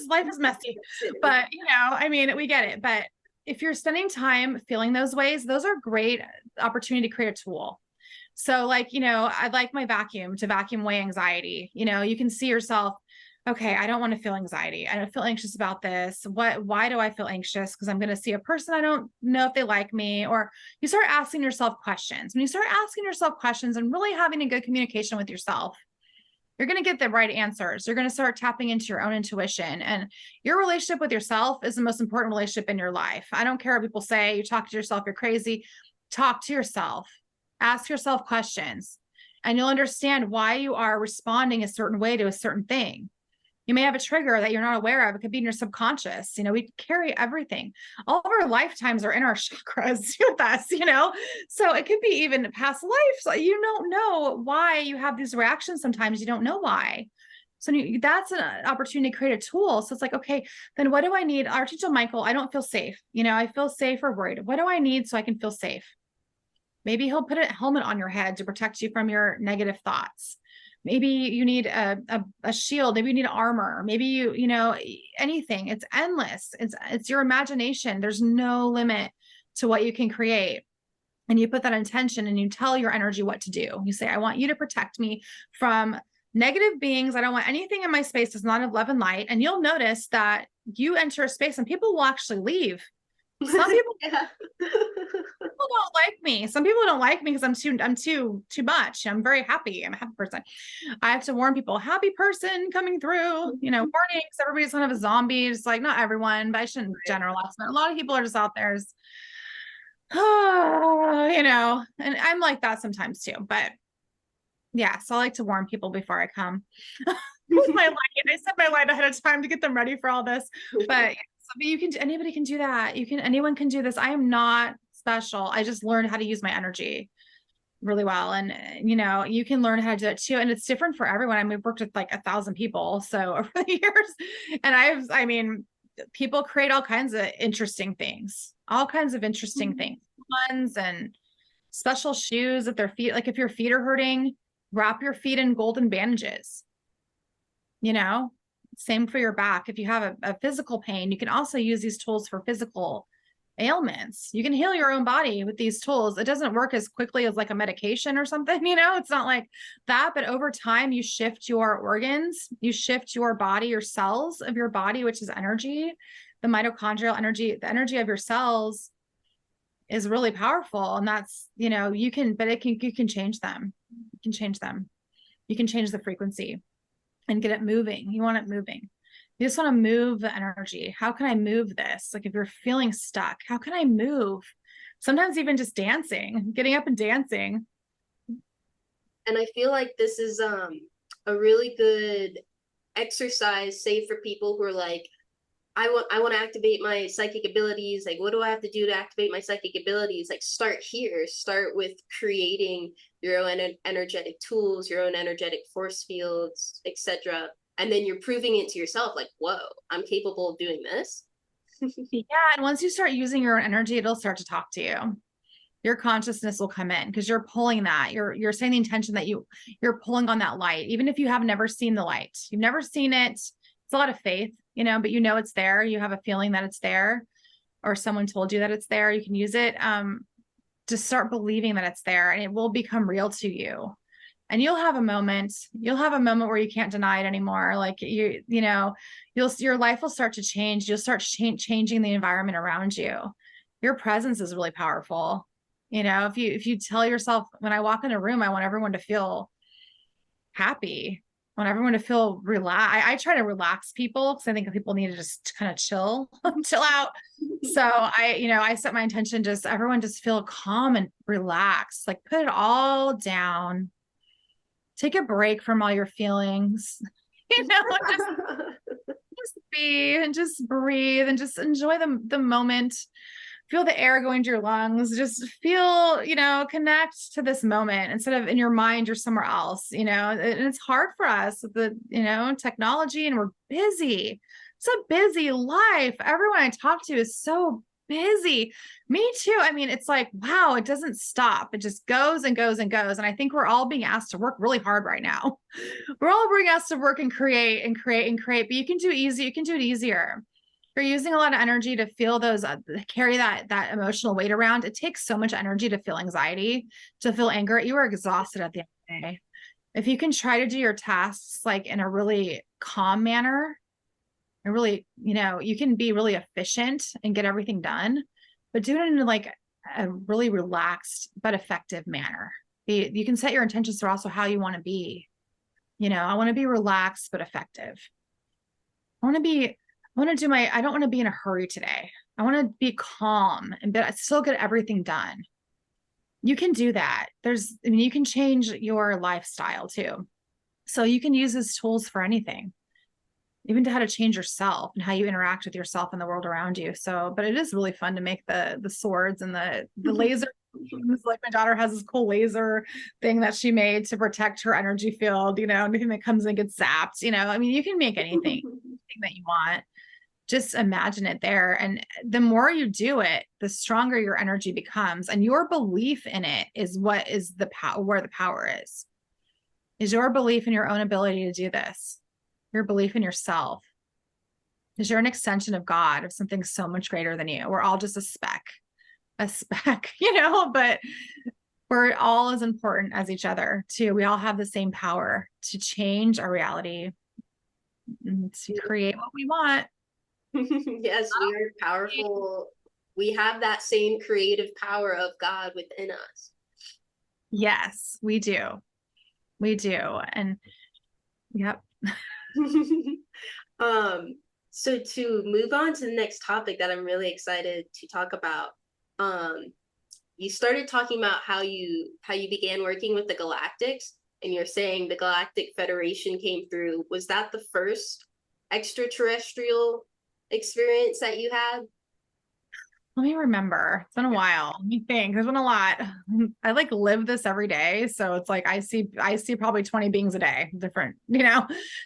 Life is messy, but you know, I mean, we get it. But if you're spending time feeling those ways, those are great opportunity to create a tool. So like, you know, I'd like my vacuum to vacuum away anxiety. You know, you can see yourself, okay, I don't want to feel anxiety. I don't feel anxious about this. Why do I feel anxious? Because I'm going to see a person, I don't know if they like me. Or you start asking yourself questions. When you start asking yourself questions and really having a good communication with yourself, you're going to get the right answers. You're going to start tapping into your own intuition, and your relationship with yourself is the most important relationship in your life. I don't care what people say. You talk to yourself, you're crazy. Talk to yourself, ask yourself questions, and you'll understand why you are responding a certain way to a certain thing. You may have a trigger that you're not aware of. It could be in your subconscious. You know, we carry everything. All of our lifetimes are in our chakras with us, you know? So it could be even past lives. Like, you don't know why you have these reactions. Sometimes you don't know why. So that's an opportunity to create a tool. So it's like, okay, then what do I need? Archangel Michael, I don't feel safe. You know, I feel safe or worried. What do I need so I can feel safe? Maybe he'll put a helmet on your head to protect you from your negative thoughts. Maybe you need a shield. Maybe you need armor. Maybe you know, anything. It's endless. It's your imagination. There's no limit to what you can create. And you put that intention and you tell your energy what to do. You say, I want you to protect me from negative beings. I don't want anything in my space that's not of love and light. And you'll notice that you enter a space and people will actually leave. Some people, Yeah. people don't like me. Some people don't like me because I'm too much. I'm very happy. I'm a happy person. I have to warn people, happy person coming through, you know, warnings. Everybody's kind of a zombie. It's like, not everyone, but I shouldn't generalize, but a lot of people are just out there, you know, and I'm like that sometimes too. But yeah, so I like to warn people before I come with my light. I set my light ahead of time to get them ready for all this. But you can, anybody can do that. Anyone can do this. I am not special. I just learned how to use my energy really well. And, you know, you can learn how to do it too. And it's different for everyone. I mean, we've worked with like 1,000 people. So over the years, and I mean, people create all kinds of interesting things, ones and special shoes at their feet. Like if your feet are hurting, wrap your feet in golden bandages, you know. Same for your back. If you have a physical pain, you can also use these tools for physical ailments. You can heal your own body with these tools. It doesn't work as quickly as like a medication or something, you know, it's not like that, but over time you shift your organs, you shift your body, your cells of your body, which is energy, the mitochondrial energy, the energy of your cells is really powerful. And that's, you know, you can change them. You can change them. You can change the frequency and get it moving. You want it moving. You just want to move the energy. How can I move this? Like if you're feeling stuck, how can I move? Sometimes even just dancing, getting up and dancing. And I feel like this is a really good exercise, say for people who are like, I want to activate my psychic abilities. Like, what do I have to do to activate my psychic abilities? Like, start here. Start with creating your own energetic tools, your own energetic force fields, etc. And then you're proving it to yourself, like, whoa, I'm capable of doing this. Yeah, and once you start using your own energy, it'll start to talk to you. Your consciousness will come in because you're pulling that. You're saying the intention that you're pulling on that light, even if you have never seen the light. You've never seen it. It's a lot of faith, you know, but you know it's there. You have a feeling that it's there, or someone told you that it's there. You can use it. Just start believing that it's there, and it will become real to you. And you'll have a moment where you can't deny it anymore. Like your life will start to change. You'll start changing the environment around you. Your presence is really powerful. If you tell yourself, when I walk in a room, I want everyone to feel happy. I want everyone to feel relaxed. I try to relax people because I think people need to just kind of chill out. So I set my intention, just everyone just feel calm and relaxed, like put it all down, take a break from all your feelings, just be and just breathe and just enjoy the moment. Feel the air going to your lungs, just feel, connect to this moment instead of in your mind, you're somewhere else, and it's hard for us with the, technology, and we're busy. It's a busy life. Everyone I talk to is so busy. Me too. I mean, it's like, wow, it doesn't stop. It just goes and goes and goes. And I think we're all being asked to work really hard right now. We're all being asked to work and create and create and create, but you can do it easier. You're using a lot of energy to feel those, carry that emotional weight around. It takes so much energy to feel anxiety, to feel anger. You are exhausted at the end of the day. If you can try to do your tasks like in a really calm manner, and really, you can be really efficient and get everything done, but do it in like a really relaxed but effective manner. You can set your intentions for also how you want to be. I want to be relaxed but effective. I don't want to be in a hurry today. I want to be calm but still get everything done. You can do that. You can change your lifestyle too. So you can use these tools for anything, even to how to change yourself and how you interact with yourself and the world around you. So, but it is really fun to make the swords and the laser. Like my daughter has this cool laser thing that she made to protect her energy field, anything that comes in gets zapped, I mean, you can make anything that you want. Just imagine it there. And the more you do it, the stronger your energy becomes. And your belief in it is what is the power, where the power is your belief in your own ability to do this. Your belief in yourself is you're an extension of God, of something so much greater than you. We're all just a speck, but we're all as important as each other too. We all have the same power to change our reality and to create what we want. Yes, we are powerful. We have that same creative power of God within us. Yes, we do. We do. And yep. So to move on to the next topic that I'm really excited to talk about, you started talking about how you began working with the Galactics, and you're saying the Galactic Federation came through. Was that the first extraterrestrial experience that you had? Let me remember. It's been a while. Let me think. There's been a lot. I like live this every day. So it's like I see probably 20 beings a day, different,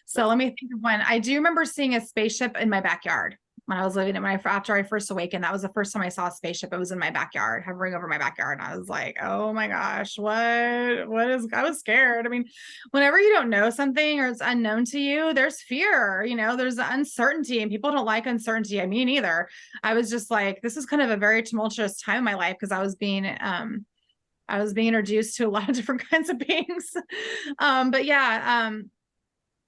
So let me think of when. I do remember seeing a spaceship in my backyard when I was living in after I first awakened. That was the first time I saw a spaceship. It was in my backyard, hovering over my backyard. And I was like, oh my gosh, I was scared. I mean, whenever you don't know something or it's unknown to you, there's fear, there's uncertainty, and people don't like uncertainty. I mean, either. I was just like, this is kind of a very tumultuous time in my life because I was being introduced to a lot of different kinds of beings. But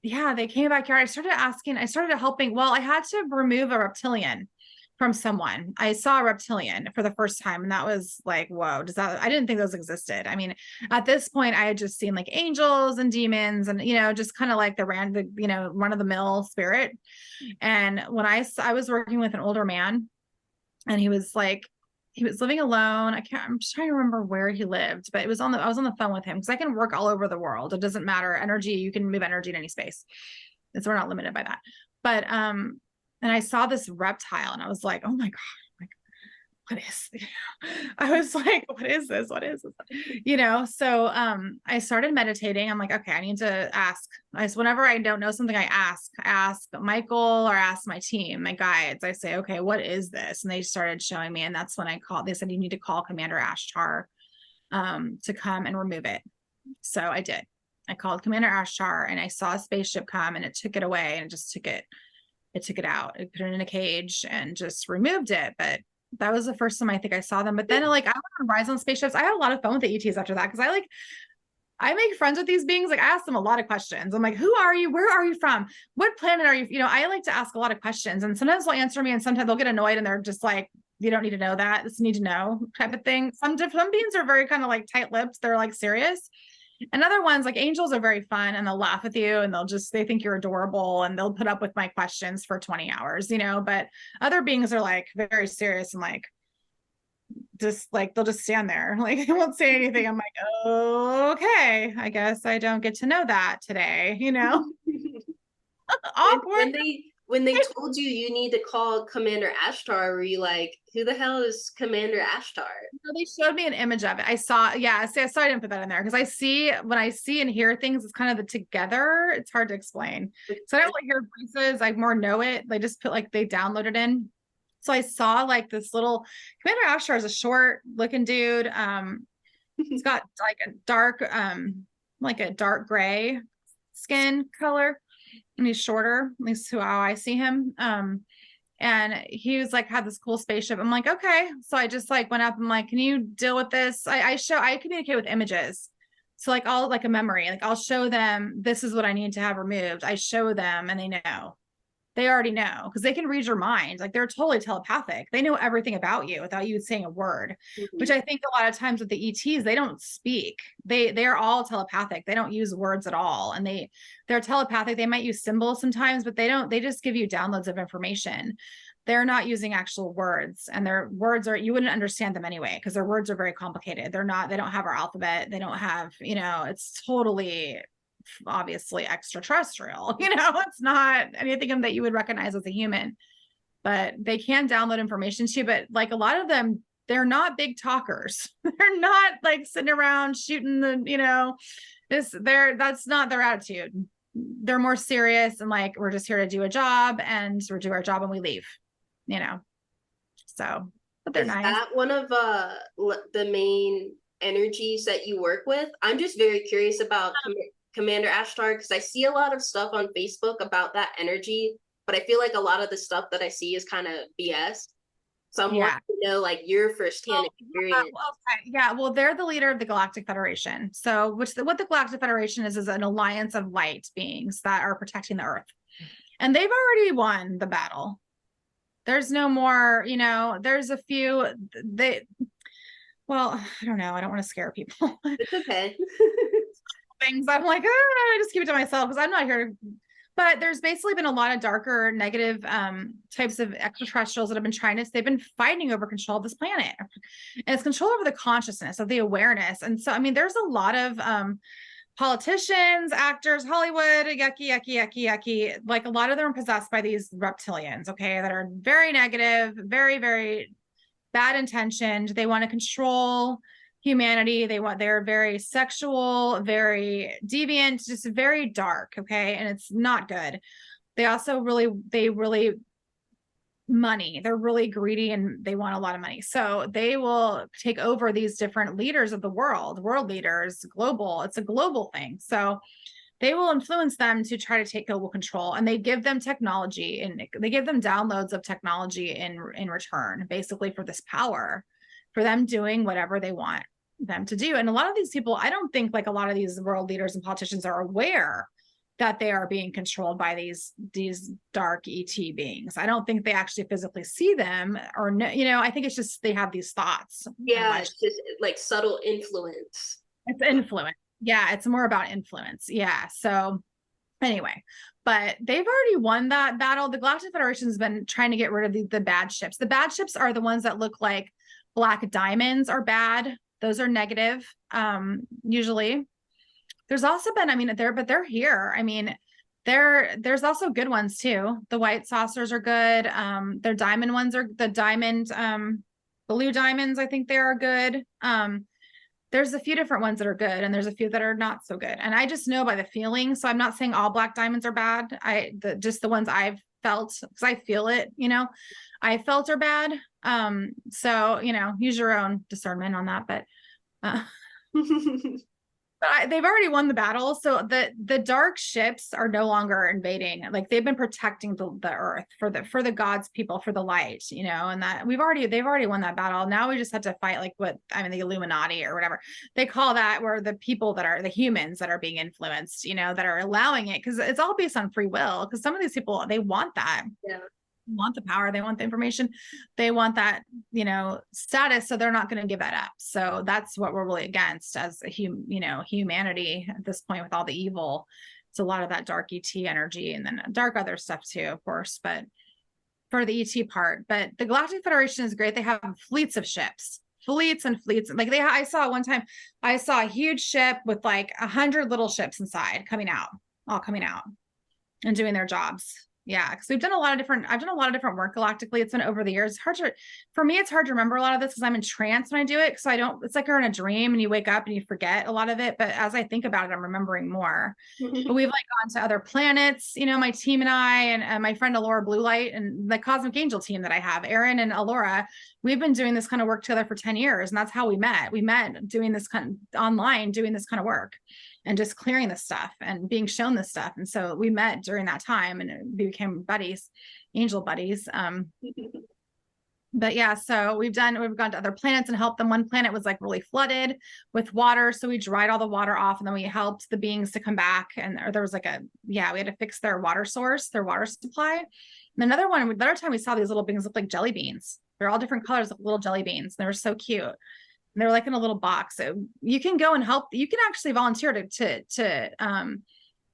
yeah, they came back here. I started helping. Well, I had to remove a reptilian from someone. I saw a reptilian for the first time, and that was like, whoa, I didn't think those existed. I mean, at this point, I had just seen like angels and demons and, just kind of like the run of the mill spirit. And when I was working with an older man, and he was living alone. I'm just trying to remember where he lived, but I was on the phone with him because I can work all over the world. It doesn't matter. Energy, you can move energy in any space. So we're not limited by that. But, and I saw this reptile and I was like, oh my God, like, what is this? I was like, what is this? So, I started meditating. I'm like, okay, I need to ask. Whenever I don't know something, I ask Michael or ask my team, my guides. I say, okay, what is this? And they started showing me. And that's when they said, you need to call Commander Ashtar, to come and remove it. So I did. I called Commander Ashtar and I saw a spaceship come and it took it away and it just took it out. It put it in a cage and just removed it. But that was the first time I think I saw them. But then I went on Rise on spaceships. I had a lot of fun with the ETs after that because I make friends with these beings. Like I ask them a lot of questions. I'm like, who are you? Where are you from? What planet are you? You know, I like to ask a lot of questions, and sometimes they'll answer me and sometimes they'll get annoyed and they're just like, you don't need to know that. It's need to know type of thing. Some beings are very kind of like tight-lipped. They're like serious. And other ones like angels are very fun and they'll laugh with you and they think you're adorable and they'll put up with my questions for 20 hours, you know, but other beings are like very serious and like, just like they'll just stand there like they won't say anything. I'm like, oh, okay, I guess I don't get to know that today, you know. Awkward. When they told you you need to call Commander Ashtar, were you like, who the hell is Commander Ashtar? So they showed me an image of it. I saw, yeah, see, I saw I didn't put that in there because I see when I see and hear things, it's kind of the together. It's hard to explain. So I don't like hear voices, I more know it. They just put like they download it in. So I saw like this little Commander Ashtar is a short looking dude. He's got like a dark gray skin color, and he's shorter, at least how I see him. And he was like had this cool spaceship. I'm like, okay. So I just like went up. I'm like, can you deal with this? I communicate with images. So like I'll like a memory, like I'll show them this is what I need to have removed. I show them and they know. They already know because they can read your mind. Like they're totally telepathic. They know everything about you without you saying a word, which I think a lot of times with the ETs, they don't speak. They're all telepathic. They don't use words at all. And they're telepathic. They might use symbols sometimes, but they just give you downloads of information. They're not using actual words, and their words you wouldn't understand them anyway, because their words are very complicated. They don't have our alphabet. They don't have, it's totally obviously extraterrestrial, it's not anything that you would recognize as a human, but they can download information to you. But like a lot of them, they're not big talkers. They're not like sitting around shooting that's not their attitude. They're more serious and like, we're just here to do a job and we'll do our job and we leave, so, but they're nice. Is that one of the main energies that you work with? I'm just very curious about Commander Ashtar, because I see a lot of stuff on Facebook about that energy, but I feel like a lot of the stuff that I see is kind of BS. So I'm wanting to know like your firsthand experience. Okay. Yeah, well, they're the leader of the Galactic Federation. So what the Galactic Federation is an alliance of light beings that are protecting the Earth. And they've already won the battle. There's no more, there's a few, well, I don't know. I don't want to scare people. It's okay. Things I'm like, I just keep it to myself because I'm not here. But there's basically been a lot of darker, negative types of extraterrestrials that have been they've been fighting over control of this planet. And it's control over the consciousness of the awareness. And so, I mean, there's a lot of politicians, actors, Hollywood, yucky. Like a lot of them are possessed by these reptilians, okay, that are very negative, very, very bad intentioned. They want to control humanity. They're very sexual, very deviant, just very dark. Okay. And it's not good. They also really money. They're really greedy and they want a lot of money. So they will take over these different leaders of the world leaders, global. It's a global thing. So they will influence them to try to take global control, and they give them technology and they give them downloads of technology in return, basically for this power, for them doing whatever they want them to do. And a lot of these people, I don't think like a lot of these world leaders and politicians are aware that they are being controlled by these dark ET beings. I don't think they actually physically see them or, I think it's just, they have these thoughts. Yeah. It's just like subtle influence. It's influence. Yeah. It's more about influence. Yeah. So anyway, but they've already won that battle. The Galactic Federation has been trying to get rid of the bad ships. The bad ships are the ones that look like black diamonds are bad. Those are negative, usually. There's also been, they're here. I mean, there's also good ones too. The white saucers are good. Their diamond ones are the diamond, blue diamonds. I think they are good. There's a few different ones that are good, and there's a few that are not so good. And I just know by the feeling. So I'm not saying all black diamonds are bad. Just the ones I've felt, because I feel it, I felt are bad. So, use your own discernment on that, but But they've already won the battle. So the dark ships are no longer invading. Like they've been protecting the earth for the gods people, for the light, and that they've already won that battle. Now we just have to fight like the Illuminati or whatever they call that, where the people that are the humans that are being influenced, that are allowing it, because it's all based on free will. Because some of these people, they want that. Yeah. Want the power, they want the information, they want that status, so they're not going to give that up. So that's what we're really against as a humanity at this point, with all the evil. It's a lot of that dark ET energy, and then dark other stuff too, of course, but for the ET part. But the Galactic Federation is great. They have fleets of ships, fleets and fleets. Like I saw one time, I saw a huge ship with like 100 little ships inside all coming out and doing their jobs. Yeah, because I've done a lot of different work galactically. It's been over the years. For me, it's hard to remember a lot of this because I'm in trance when I do it. So it's like you're in a dream and you wake up and you forget a lot of it. But as I think about it, I'm remembering more. But we've like gone to other planets, my team and I, and my friend Alora Blue Light, and the Cosmic Angel team that I have, Aaron and Alora. We've been doing this kind of work together for 10 years. And that's how we met. We met doing this kind of online, doing this kind of work, and just clearing this stuff and being shown this stuff. And so we met during that time and we became buddies, angel buddies. But yeah, so we've gone to other planets and helped them. One planet was like really flooded with water. So we dried all the water off, and then we helped the beings to come back. And there was we had to fix their water source, their water supply. And the other time we saw these little beings look like jelly beans. They're all different colors of little jelly beans. They were so cute. They're like in a little box. So you can go and help. You can actually volunteer to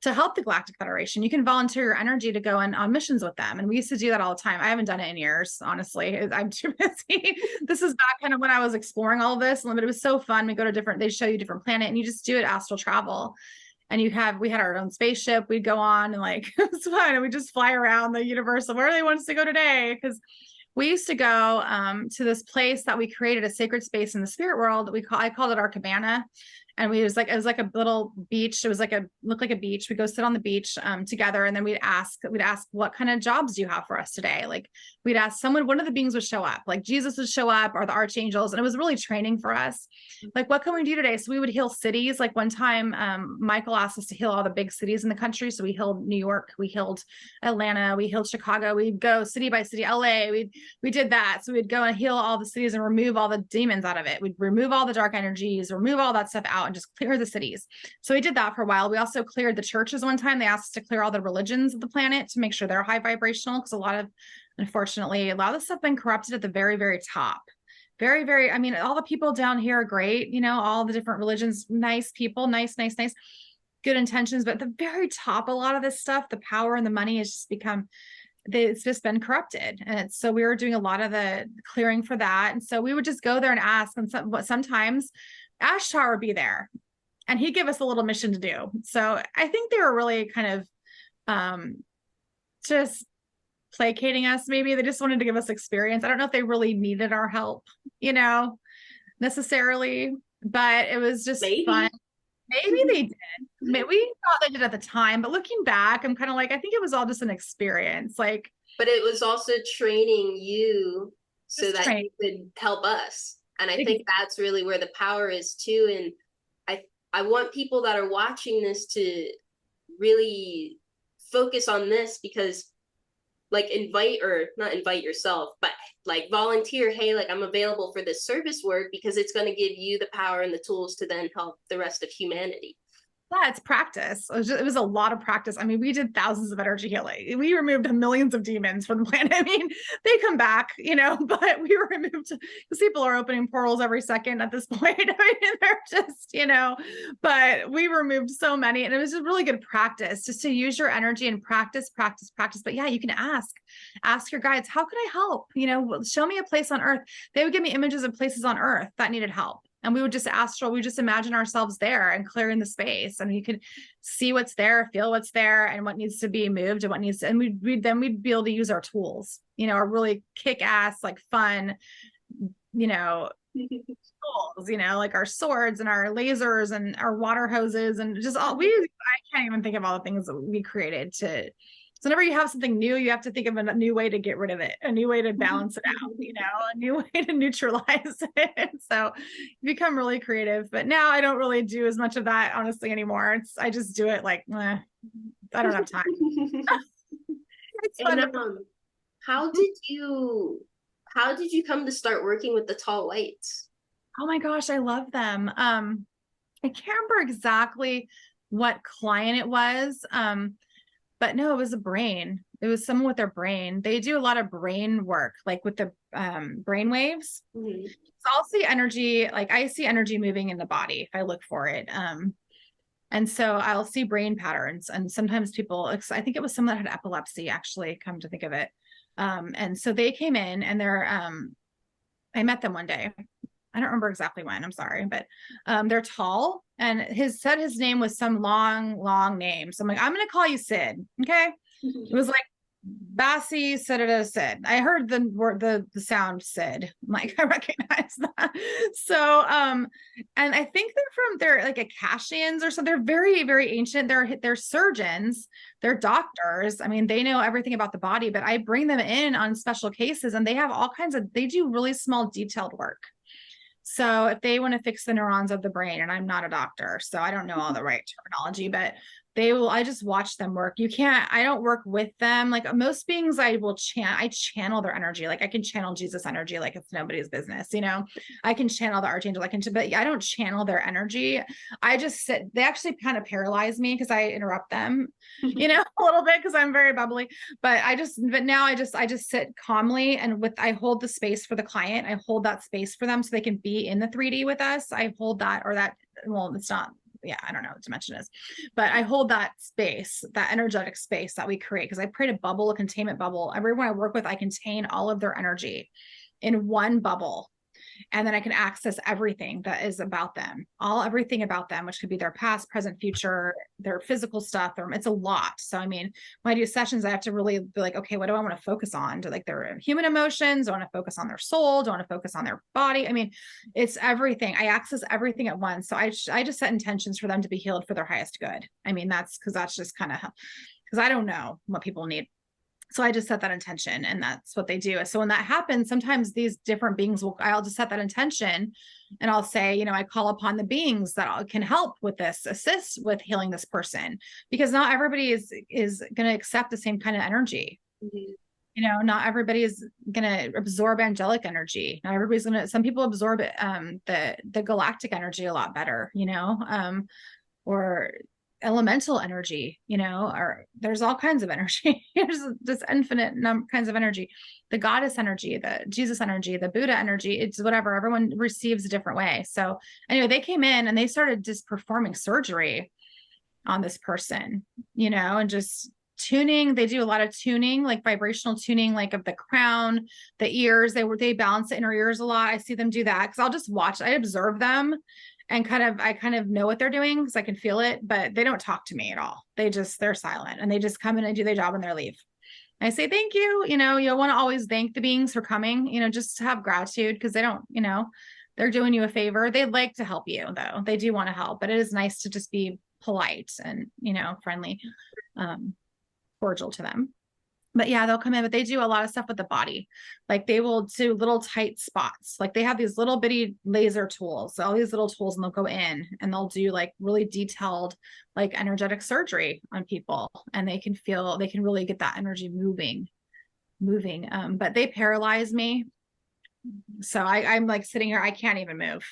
help the Galactic Federation. You can volunteer your energy to go on missions with them. And we used to do that all the time. I haven't done it in years, honestly. I'm too busy. This is back kind of when I was exploring all of this, but it was so fun. We go to they show you different planet, and you just do it astral travel. And we had our own spaceship. We'd go on and like, it was fun. And we just fly around the universe of where they want us to go today. Because we used to go to this place that we created, a sacred space in the spirit world. I called it our cabana. And it was like a little beach. It looked like a beach. We'd go sit on the beach together. And then we'd ask, what kind of jobs do you have for us today? Like we'd ask someone, one of the beings would show up, like Jesus would show up, or the archangels. And it was really training for us. Like, what can we do today? So we would heal cities. Like one time, Michael asked us to heal all the big cities in the country. So we healed New York, we healed Atlanta, we healed Chicago. We'd go city by city, LA. We did that. So we'd go and heal all the cities and remove all the demons out of it. We'd remove all the dark energies, remove all that stuff out, and just clear the cities. So we did that for a while. We also cleared the churches one time. They asked us to clear all the religions of the planet to make sure they're high vibrational, because unfortunately, a lot of this stuff been corrupted at the very, very top. Very, very, all the people down here are great, all the different religions, nice people, nice, good intentions. But at the very top, a lot of this stuff, the power and the money has just it's just been corrupted. And so we were doing a lot of the clearing for that. And so we would just go there and ask. And sometimes Ashtar would be there, and he'd give us a little mission to do. So I think they were really kind of just placating us. Maybe they just wanted to give us experience. I don't know if they really needed our help, necessarily, but it was just fun. Maybe they did. Maybe we thought they did at the time, but looking back, I'm kind of like, I think it was all just an experience. But it was also training you so that you could help us. And I think that's really where the power is too. And I want people that are watching this to really focus on this, because like not invite yourself, but like volunteer. Hey, like I'm available for this service work, because it's going to give you the power and the tools to then help the rest of humanity. Yeah, it's practice. It was a lot of practice. We did thousands of energy healing. We removed millions of demons from the planet. They come back, but we removed, because people are opening portals every second at this point. They're just, but we removed so many, and it was just really good practice just to use your energy and practice. But yeah, you can ask your guides, how can I help? Show me a place on Earth. They would give me images of places on Earth that needed help. And we would just we just imagine ourselves there and clearing the space, and we could see what's there, feel what's there, and what needs to be moved and and we'd be able to use our tools, our really kick-ass, like fun, tools, like our swords and our lasers and our water hoses and just I can't even think of all the things that we created So whenever you have something new, you have to think of a new way to get rid of it, a new way to balance it out, a new way to neutralize it. So you become really creative. But now I don't really do as much of that, honestly, anymore. I just do it like, I don't have time. It's fun. And how did you how did you come to start working with the tall whites? Oh my gosh, I love them. I can't remember exactly what client it was. But no, it was a brain. It was someone with their brain. They do a lot of brain work, like with the brain waves. Mm-hmm. So I'll see energy, like I see energy moving in the body if I look for it. And so I'll see brain patterns. And sometimes people, I think it was someone that had epilepsy, actually, come to think of it. And so they came in and I met them one day. I don't remember exactly when, I'm sorry, but they're tall, and his name was some long name. So I'm like, I'm going to call you Sid. Okay. It was like Bassi Sid. I heard the word, the sound Sid. I'm like, I recognize that. So, and I think they're like Akashians or something. They're very, very ancient. They're surgeons, they're doctors. I mean, they know everything about the body, but I bring them in on special cases, and they have all kinds of, they do really small detailed work. So if they want to fix the neurons of the brain, and I'm not a doctor, so I don't know all the right terminology, but I just watch them work. I don't work with them. Like most beings, I channel their energy. Like I can channel Jesus energy, like it's nobody's business, I can channel the archangel, but I don't channel their energy. I just sit, they actually kind of paralyze me because I interrupt them, a little bit because I'm very bubbly, but now I just sit calmly, and I hold the space for the client. I hold that space for them so they can be in the 3D with us. I hold that, well, it's not, I don't know what dimension is, but I hold that space, that energetic space that we create, because I create a bubble, a containment bubble. Everyone I work with, I contain all of their energy in one bubble. And then I can access everything that is about them, everything about them, which could be their past, present, future, their physical stuff. It's a lot. So, I mean, when I do sessions, I have to really be like, okay, what do I want to focus on? Do like their human emotions? Do I want to focus on their soul? Do I want to focus on their body? I mean, it's everything. I access everything at once. So I just set intentions for them to be healed for their highest good. I mean, that's just kind of, because I don't know what people need. So I just set that intention, and that's what they do. So when that happens, sometimes these different beings I'll just set that intention, and I'll say, I call upon the beings that can help with this, assist with healing this person, because not everybody is going to accept the same kind of energy. Mm-hmm. Not everybody is going to absorb angelic energy. Not everybody's going to, some people absorb the galactic energy a lot better, or elemental energy, or there's all kinds of energy. There's this infinite kinds of energy, the goddess energy, the Jesus energy, the Buddha energy. It's whatever, everyone receives a different way. So anyway, they came in and they started just performing surgery on this person, and just tuning. They do a lot of tuning, like vibrational tuning, like of the crown, the ears. They balance the inner ears a lot. I see them do that because I'll just watch, I observe them, and I kind of know what they're doing because I can feel it, but they don't talk to me at all. They're silent, and they just come in and do their job and they leave. I say, thank you. You'll want to always thank the beings for coming, just to have gratitude, because they don't, they're doing you a favor. They'd like to help you though. They do want to help, but it is nice to just be polite and, friendly, cordial to them. But yeah, they'll come in, but they do a lot of stuff with the body. Like they will do little tight spots. Like they have these little bitty laser tools, all these little tools, and they'll go in and they'll do like really detailed, like energetic surgery on people. And they can really get that energy moving. But they paralyze me. So I'm like sitting here, I can't even move.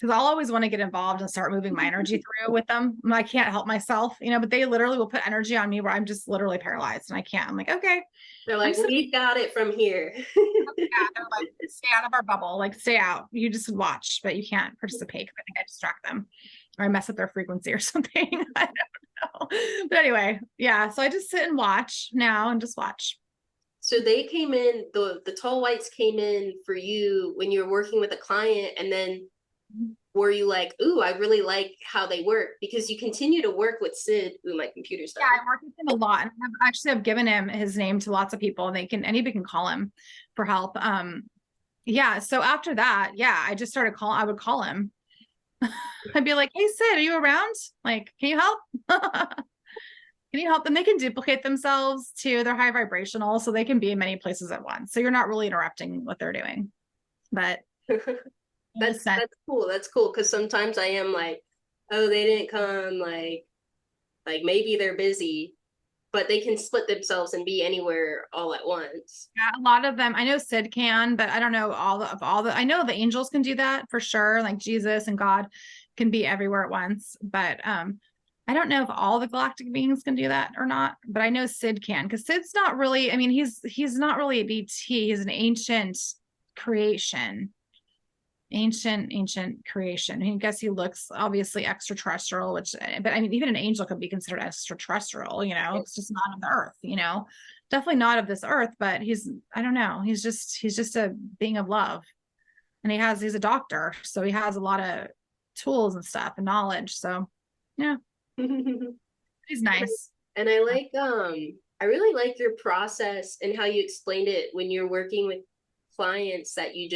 Because I'll always want to get involved and start moving my energy through with them. I can't help myself, but they literally will put energy on me where I'm just literally paralyzed and I can't. I'm like, okay. They're like, we've got it from here. Yeah, they're like, stay out of our bubble, like stay out. You just watch, but you can't participate because I think I distract them or I mess up their frequency or something. I don't know. But anyway, yeah. So I just sit and watch now and just watch. So they came in, the tall whites came in for you when you were working with a client, and then were you like, ooh, I really like how they work? Because you continue to work with Sid. Ooh, my computer's done. Yeah, I work with him a lot. I've given him his name to lots of people, and anybody can call him for help. Yeah. So after that, yeah, I just started I would call him. I'd be like, hey, Sid, are you around? Like, can you help? Can you help them? They can duplicate themselves too. They're high vibrational, so they can be in many places at once. So you're not really interrupting what they're doing. But That's cool. That's cool because sometimes I am like, oh, they didn't come. Like maybe they're busy, but they can split themselves and be anywhere all at once. yeah, a lot of them. I know Sid can, but I don't know all the. I know the angels can do that for sure. Like Jesus and God can be everywhere at once. But I don't know if all the galactic beings can do that or not. But I know Sid can, because Sid's not really. I mean, he's not really a BT. He's an ancient creation. Ancient creation. I guess he looks obviously extraterrestrial, which, but I mean, even an angel could be considered extraterrestrial, it's just not of the earth, definitely not of this earth, but I don't know, he's just a being of love. And he's a doctor, so he has a lot of tools and stuff and knowledge. So yeah, he's nice. And I really like your process and how you explained it when you're working with clients, that you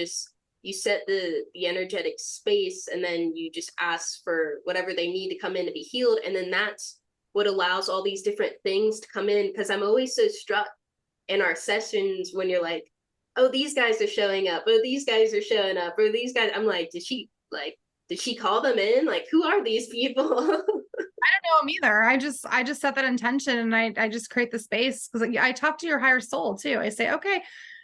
set the energetic space and then you just ask for whatever they need to come in to be healed, and then that's what allows all these different things to come in. Because I'm always so struck in our sessions when you're like, oh, these guys are showing up, oh, these guys are showing up, or these guys, I'm like, did she call them in? Like, who are these people? I don't know them either. I just set that intention, and I just create the space, because I talk to your higher soul too. I say, okay,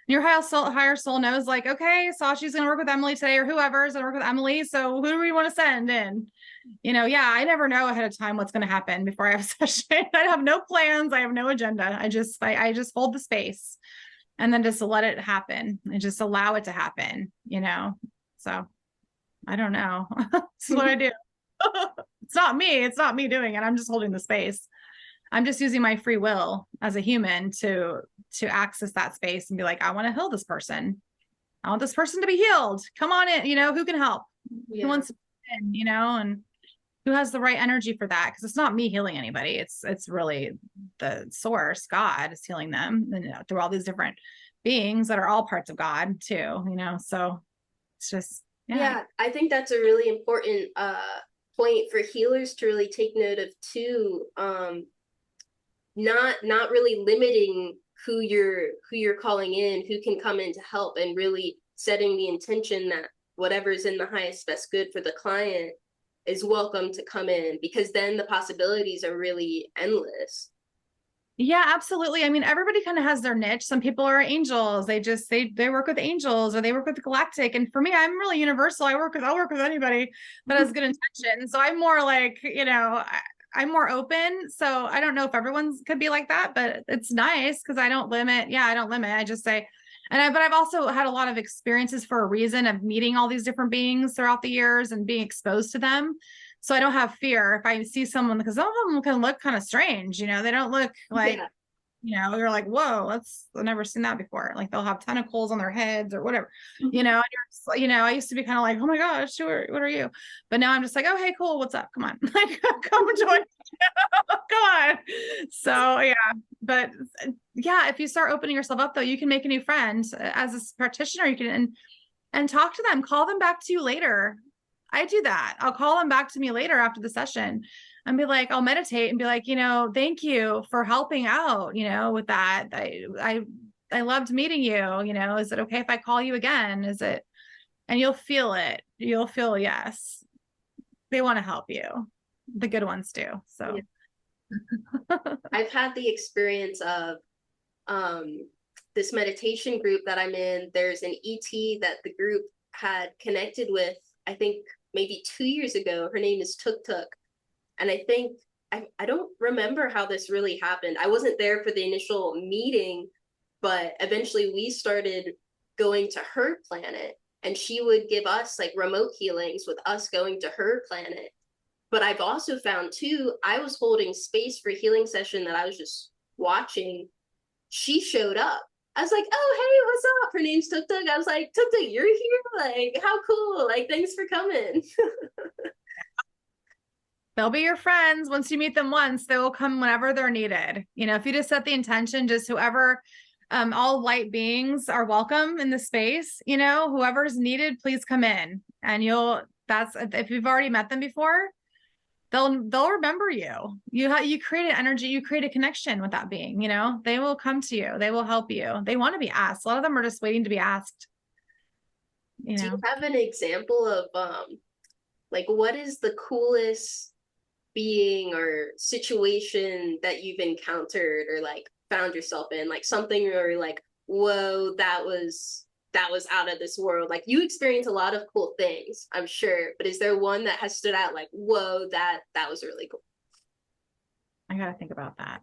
your higher soul knows, like, okay, Sashi's going to work with Emily today, or whoever's going to work with Emily. So who do we want to send in? Yeah, I never know ahead of time what's going to happen before I have a session. I have no plans. I have no agenda. I just hold the space and then just let it happen and just allow it to happen, So I don't know. This is what I do. It's not me. It's not me doing it. I'm just holding the space. I'm just using my free will as a human to access that space and be like, I want to heal this person. I want this person to be healed. Come on in, who can help? Yeah. Who wants to come in, and who has the right energy for that? Because it's not me healing anybody. It's really the source, God, is healing them, and through all these different beings that are all parts of God too, so it's just, yeah, I think that's a really important point for healers to really take note of too. Not really limiting who you're calling in, who can come in to help, and really setting the intention that whatever's in the highest best good for the client is welcome to come in, because then the possibilities are really endless. Yeah, absolutely. I mean, everybody kind of has their niche. Some people are angels. They work with angels, or they work with the Galactic. And for me, I'm really universal. I'll work with anybody that has good intention. So I'm more like, I'm more open. So I don't know if everyone's could be like that, but it's nice because I don't limit. Yeah, I don't limit. I just say, but I've also had a lot of experiences for a reason of meeting all these different beings throughout the years and being exposed to them. So I don't have fear if I see someone, because some of them can look kind of strange. They don't look like, you're like, whoa, I've never seen that before. Like they'll have tentacles on their heads or whatever, I used to be kind of like, oh my gosh, what are you? But now I'm just like, oh, hey, cool. What's up? Come on. Like, come join. Come on. So yeah, but yeah, if you start opening yourself up though, you can make a new friend as a practitioner. You can, and talk to them, call them back to you later. I do that. I'll call them back to me later after the session and be like, I'll meditate and be like, thank you for helping out, with that. I loved meeting you. Is it okay if I call you again? And you'll feel it. You'll feel, yes, they want to help you. The good ones do. So I've had the experience of this meditation group that I'm in. There's an ET that the group had connected with, I think maybe 2 years ago. Her name is Tuk Tuk. And I think, I don't remember how this really happened. I wasn't there for the initial meeting, but eventually we started going to her planet, and she would give us like remote healings with us going to her planet. But I've also found too, I was holding space for a healing session that I was just watching. She showed up. I was like, oh, hey, what's up? Her name's Tuk Tuk. I was like, Tuk Tuk, you're here? Like, how cool. Like, thanks for coming. They'll be your friends. Once you meet them once, they will come whenever they're needed. If you just set the intention, just whoever, all light beings are welcome in the space, whoever's needed, please come in. And if you've already met them before, they'll remember you. You create an energy, you create a connection with that being, you know, they will come to you, they will help you. They want to be asked. A lot of them are just waiting to be asked, you Do you know. have an example of like what is the coolest being or situation that you've encountered or like found yourself in? Like something you're like, whoa, that was out of this world. Like you experience a lot of cool things, I'm sure, but is there one that has stood out like, whoa, that was really cool? I gotta think about that.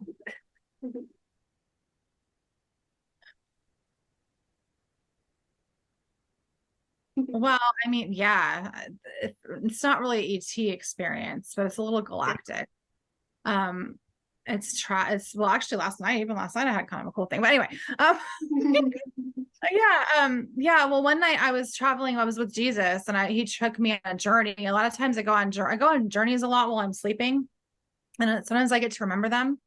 Well, I mean, yeah, it's not really an ET experience, but it's a little galactic. Um, it's well, actually, even last night I had kind of a cool thing, but anyway, yeah. Well, one night I was traveling, I was with Jesus, and he took me on a journey. A lot of times I go on journeys a lot while I'm sleeping, and sometimes I get to remember them,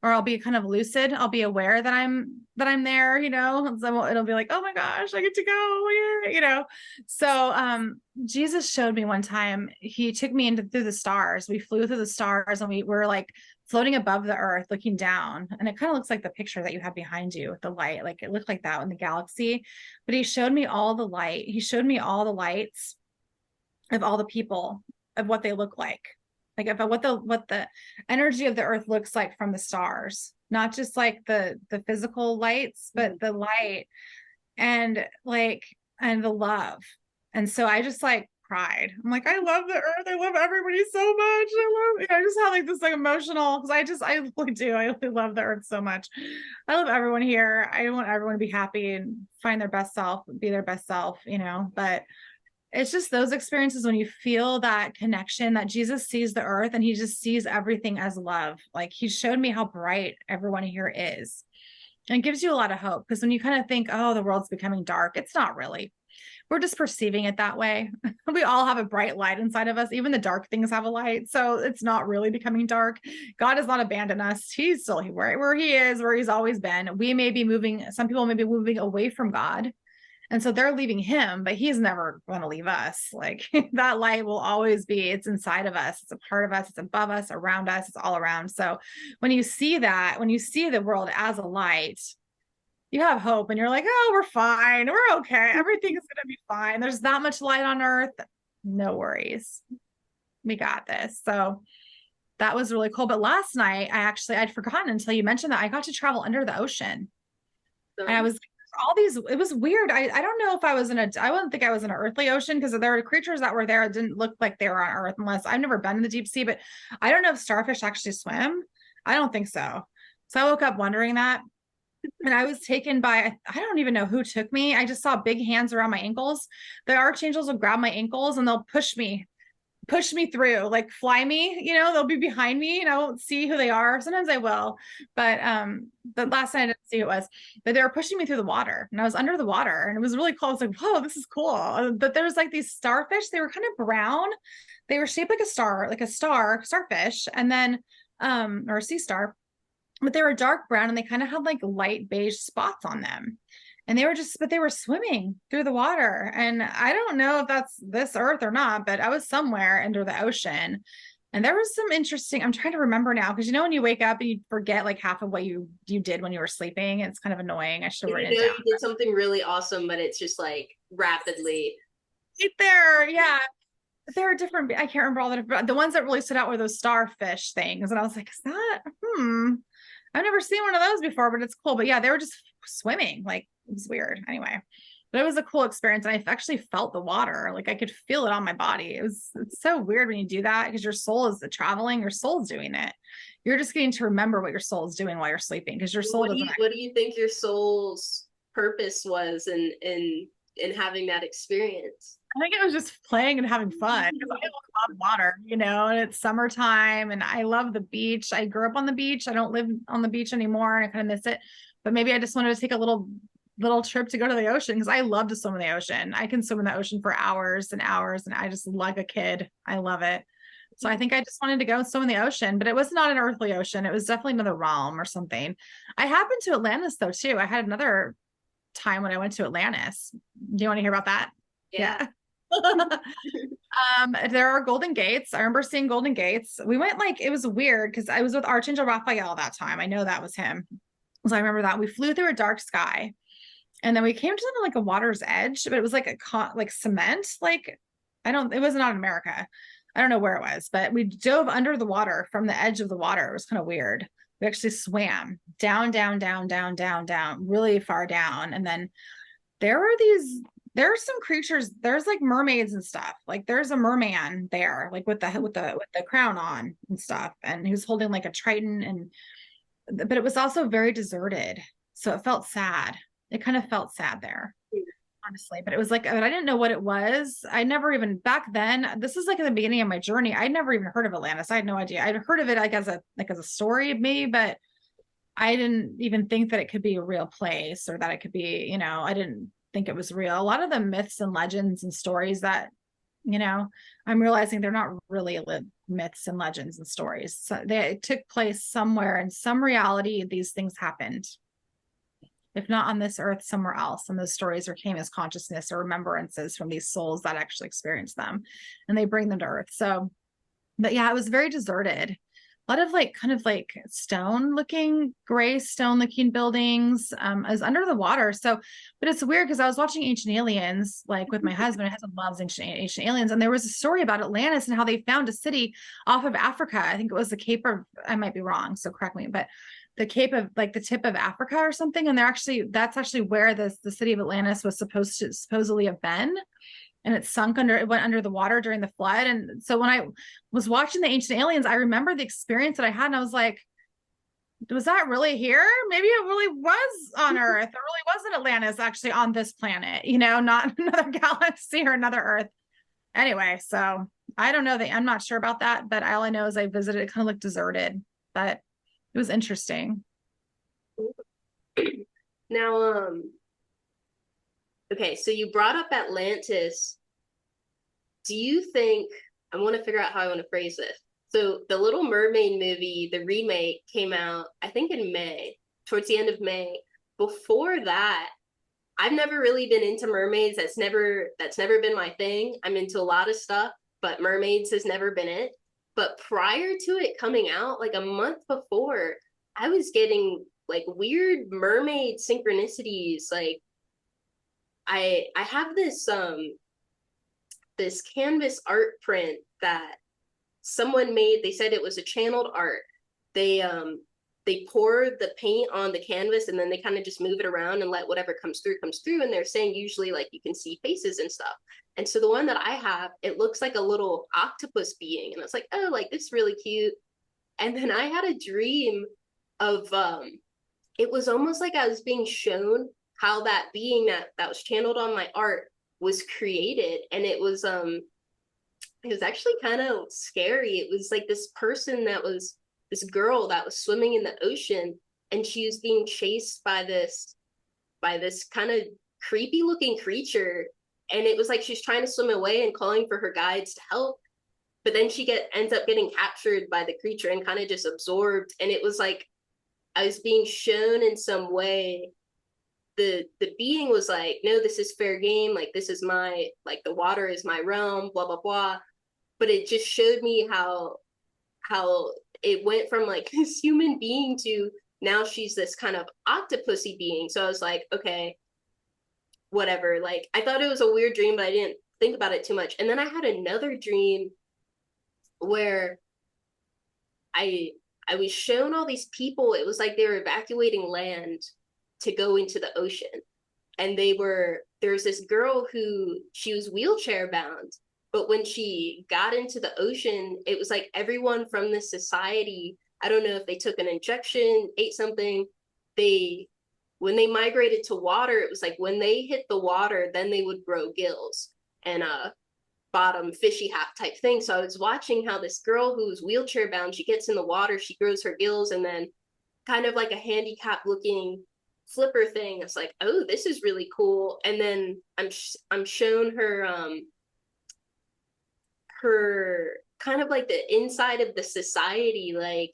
or I'll be kind of lucid. I'll be aware that I'm there, you know. So it'll be like, oh my gosh, I get to go, yeah, you know. So Jesus showed me one time, he took me through the stars. We flew through the stars and we were like floating above the earth, looking down. And it kind of looks like the picture that you have behind you with the light. Like it looked like that in the galaxy. But he showed me all the light. He showed me all the lights of all the people, of what they look like about what the energy of the earth looks like from the stars, not just like the physical lights, but the light and the love. And so I just like cried. I'm like, I love the earth. I love everybody so much. I just have like this like emotional, because I really do. I really love the earth so much. I love everyone here. I want everyone to be happy and find their best self, be their best self, you know. But it's just those experiences when you feel that connection, that Jesus sees the earth and he just sees everything as love. Like he showed me how bright everyone here is. And it gives you a lot of hope, because when you kind of think, oh, the world's becoming dark, it's not really. We're just perceiving it that way. We all have a bright light inside of us. Even the dark things have a light. So it's not really becoming dark. God has not abandoned us. He's still where he is, where he's always been. We may be moving, some people may be moving away from God. And so they're leaving him, but he's never going to leave us. Like that light will always be, it's inside of us. It's a part of us. It's above us, around us. It's all around. So when you see that, when you see the world as a light, you have hope and you're like, oh, we're fine. We're okay. Everything is going to be fine. There's that much light on earth. No worries. We got this. So that was really cool. But last night, I'd forgotten until you mentioned that I got to travel under the ocean. And I was it was weird. I don't know if I wouldn't think I was in an earthly ocean, because there were creatures that were there that didn't look like they were on Earth, unless I've never been in the deep sea, but I don't know if starfish actually swim. I don't think so. So I woke up wondering that. And I was taken by, I don't even know who took me. I just saw big hands around my ankles. The archangels will grab my ankles and they'll push me through, like fly me, you know. They'll be behind me and I won't see who they are. Sometimes I will, but last night I didn't see who it was, but they were pushing me through the water and I was under the water and it was really cool. I was like, whoa, this is cool. But there was like these starfish. They were kind of brown. They were shaped like a starfish, and then or a sea star, but they were dark brown and they kind of had like light beige spots on them. And they were swimming through the water. And I don't know if that's this earth or not, but I was somewhere under the ocean. And there was some interesting, I'm trying to remember now, because you know, when you wake up and you forget like half of what you did when you were sleeping, it's kind of annoying. I should have written it down. You did something really awesome, but it's just like rapidly. Right there, yeah. There are different, I can't remember all the ones that really stood out were those starfish things. And I was like, is that, I've never seen one of those before, but it's cool. But yeah, they were just swimming. Like it was weird. Anyway, but it was a cool experience. And I actually felt the water. Like I could feel it on my body. It's so weird when you do that, because your soul is traveling, your soul's doing it. You're just getting to remember what your soul is doing while you're sleeping, because your soul doesn't. What do you think your soul's purpose was in having that experience? I think it was just playing and having fun, because I love water, you know, and it's summertime and I love the beach. I grew up on the beach. I don't live on the beach anymore and I kind of miss it. But maybe I just wanted to take a little trip to go to the ocean, because I love to swim in the ocean. I can swim in the ocean for hours and hours, and I just like a kid. I love it. So I think I just wanted to go swim in the ocean, but it was not an earthly ocean. It was definitely another realm or something. I have been to Atlantis though, too. I had another time when I went to Atlantis. Do you want to hear about that? Yeah. There are golden gates. I remember seeing golden gates. We went like, it was weird because I was with Archangel Raphael that time. I know that was him. So I remember that we flew through a dark sky, and then we came to like a water's edge, but it was like like cement. Like, it was not in America. I don't know where it was, but we dove under the water from the edge of the water. It was kind of weird. We actually swam down, down, down, down, down, down, really far down. And then there are some creatures, there's like mermaids and stuff. Like there's a merman there, like with the crown on and stuff. And he was holding like a Triton, but it was also very deserted. So it felt sad. It kind of felt sad there, honestly. But it was like, but I didn't know what it was. I never even, back then, this is like at the beginning of my journey, I'd never even heard of Atlantis. I had no idea. I'd heard of it like as a story of me, but I didn't even think that it could be a real place, or that it could be, I didn't think it was real. A lot of the myths and legends and stories that, I'm realizing they're not really myths and legends and stories. So they took place somewhere in some reality. These things happened, if not on this earth, somewhere else. And those stories came as consciousness or remembrances from these souls that actually experienced them, and they bring them to earth. So, but yeah, it was very deserted. A lot of like kind of like gray stone looking buildings. Is under the water. So, but it's weird because I was watching Ancient Aliens like with my husband. My husband loves ancient aliens, and there was a story about Atlantis and how they found a city off of Africa. I think it was the Cape of, I might be wrong, so correct me, but the Cape of like the tip of Africa or something. And that's actually where the city of Atlantis was supposedly have been. And it went under the water during the flood. And so when I was watching the Ancient Aliens, I remember the experience that I had, and I was like, was that really here? Maybe it really was on Earth. It really wasn't Atlantis actually on this planet, not another galaxy or another Earth. Anyway, so I don't know I'm not sure about that, but all I know is I visited, it kind of looked deserted, but it was interesting. Now, okay, so you brought up Atlantis. Do you think, I want to figure out how I want to phrase this. So the Little Mermaid movie, the remake, came out, I think in May, towards the end of May. Before that, I've never really been into mermaids. That's never been my thing. I'm into a lot of stuff, but mermaids has never been it. But prior to it coming out, like a month before, I was getting like weird mermaid synchronicities. Like I have this canvas art print that someone made. They said it was a channeled art. They pour the paint on the canvas, and then they kind of just move it around and let whatever comes through. And they're saying usually like you can see faces and stuff. And so the one that I have, it looks like a little octopus being. And I was like, oh, like this is really cute. And then I had a dream of it was almost like I was being shown how that being that was channeled on my art was created. And it was actually kind of scary. It was like this girl that was swimming in the ocean, and she was being chased by this kind of creepy looking creature. And it was like she's trying to swim away and calling for her guides to help, but then she ends up getting captured by the creature and kind of just absorbed. And it was like I was being shown in some way. The being was like, no, this is fair game, like this is my, like the water is my realm, blah blah blah. But it just showed me how it went from like this human being to now she's this kind of octopusy being. So I was like, okay, whatever. Like I thought it was a weird dream, but I didn't think about it too much. And then I had another dream where I was shown all these people. It was like they were evacuating land to go into the ocean. And there's this girl who, she was wheelchair bound. But when she got into the ocean, it was like everyone from this society, I don't know if they took an injection, ate something, when they migrated to water, it was like when they hit the water, then they would grow gills and bottom fishy half type thing. So I was watching how this girl who's wheelchair bound, she gets in the water, she grows her gills, and then kind of like a handicap looking flipper thing. It's like, oh, this is really cool. And then I'm shown her kind of like the inside of the society, like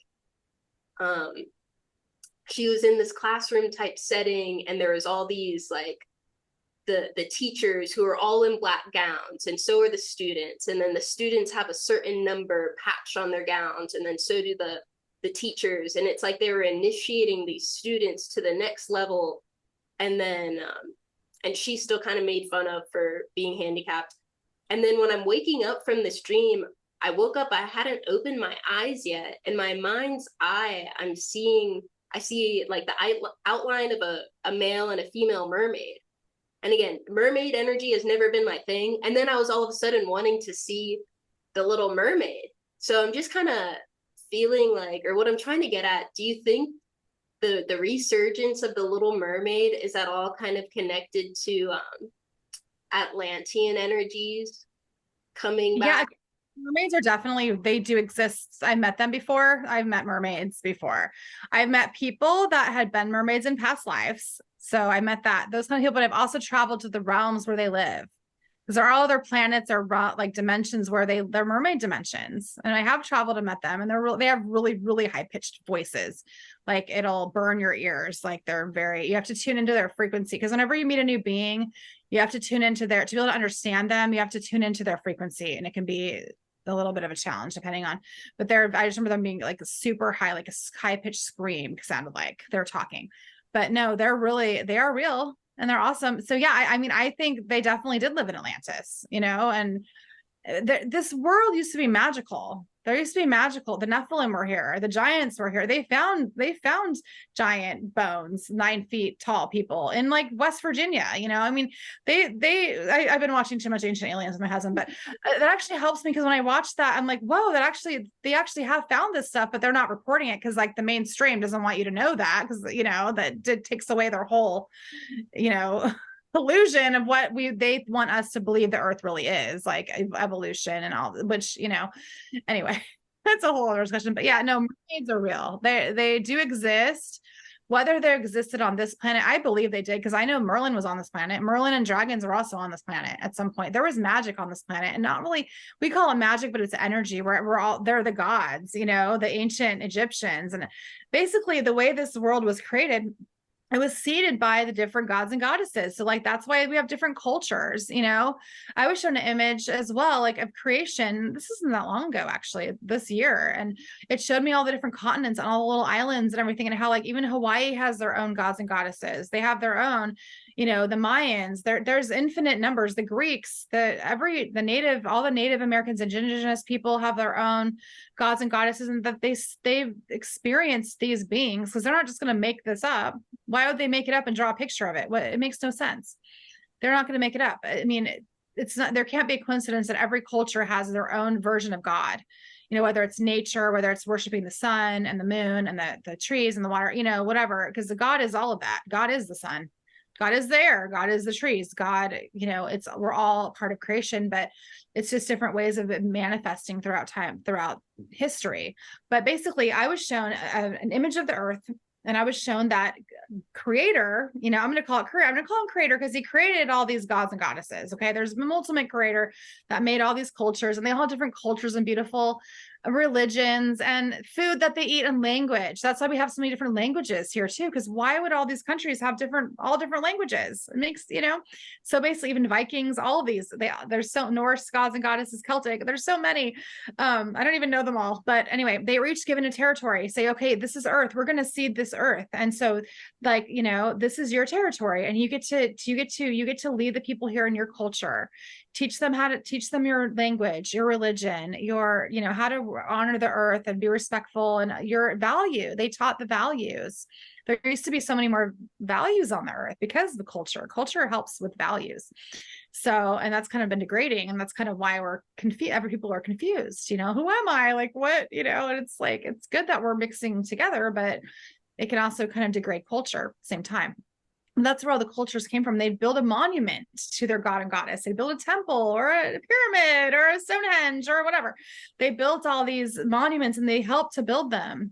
she was in this classroom type setting, and there was all these like the teachers who are all in black gowns, and so are the students, and then the students have a certain number patched on their gowns, and then so do the teachers, and it's like they were initiating these students to the next level. And then and she's still kind of made fun of for being handicapped. And then when I'm waking up from this dream, I woke up, I hadn't opened my eyes yet, and my mind's eye, I see like the outline of a male and a female mermaid. And again, mermaid energy has never been my thing. And then I was all of a sudden wanting to see the Little Mermaid. So I'm just kind of feeling like, or what I'm trying to get at, do you think the resurgence of the Little Mermaid is at all kind of connected to Atlantean energies coming back? Yeah, mermaids are definitely, they do exist. I met them before. I've met mermaids before. I've met people that had been mermaids in past lives. So I met those kind of people, but I've also traveled to the realms where they live, because there are all other planets or like dimensions where they're mermaid dimensions. And I have traveled and met them, and they have really, really high pitched voices. Like it'll burn your ears. Like you have to tune into their frequency. Because whenever you meet a new being, you have to tune into to be able to understand them, you have to tune into their frequency. And it can be a little bit of a challenge depending on, but I just remember them being like a super high, like a high pitched scream sounded like they're talking. But no, they are real and they're awesome. So yeah, I mean, I think they definitely did live in Atlantis, and this world used to be magical. There used to be magical. The Nephilim were here. The giants were here. They found giant bones, 9 feet tall people in like West Virginia. I mean, I've been watching too much Ancient Aliens with my husband, but that actually helps me, because when I watch that, I'm like, whoa, they actually have found this stuff, but they're not reporting it because like the mainstream doesn't want you to know that, because that takes away their whole, illusion of what they want us to believe the earth really is, like evolution and all, which anyway, that's a whole other discussion. But yeah, no, mermaids are real. They do exist. Whether they existed on this planet, I believe they did, because I know Merlin was on this planet. Merlin and dragons are also on this planet at some point. There was magic on this planet, and not really, we call it magic, but it's energy. They're the gods, the ancient Egyptians, and basically the way this world was created, it was seeded by the different gods and goddesses. So like, that's why we have different cultures. I was shown an image as well, like of creation. This isn't that long ago, actually, this year. And it showed me all the different continents and all the little islands and everything, and how like even Hawaii has their own gods and goddesses. They have their own, the Mayans, there's infinite numbers, the Greeks, all the Native Americans, indigenous people have their own gods and goddesses, and that they've experienced these beings, because they're not just going to make this up. Why would they make it up and draw a picture of it? It makes no sense. They're not going to make it up. I mean, it's not, there can't be a coincidence that every culture has their own version of God, whether it's nature, whether it's worshiping the sun and the moon and the trees and the water, whatever, because the God is all of that. God is the sun. God is there. God is the trees. God, we're all part of creation, but it's just different ways of it manifesting throughout time, throughout history. But basically, I was shown an image of the earth, and I was shown that creator, I'm going to call him creator, because he created all these gods and goddesses. Okay. There's an ultimate creator that made all these cultures, and they all have different cultures and beautiful religions and food that they eat, and language. That's why we have so many different languages here too, because why would all these countries have all different languages? It makes, so basically even Vikings, all of these, there's so Norse gods and goddesses, Celtic, there's so many. I don't even know them all, but anyway, they were each given a territory, say, okay, this is earth, we're going to seed this earth, and so like, this is your territory, and you get to lead the people here in your culture, teach them your language, your religion, your, how to honor the earth and be respectful, and your value. They taught the values. There used to be so many more values on the earth because of the culture helps with values. So, and that's kind of been degrading, and that's kind of why we're confused. Every people are confused, who am I? Like what, and it's like, it's good that we're mixing together, but it can also kind of degrade culture at the same time. And that's where all the cultures came from. They'd build a monument to their god and goddess. They build a temple or a pyramid or a Stonehenge or whatever. They built all these monuments, and they helped to build them,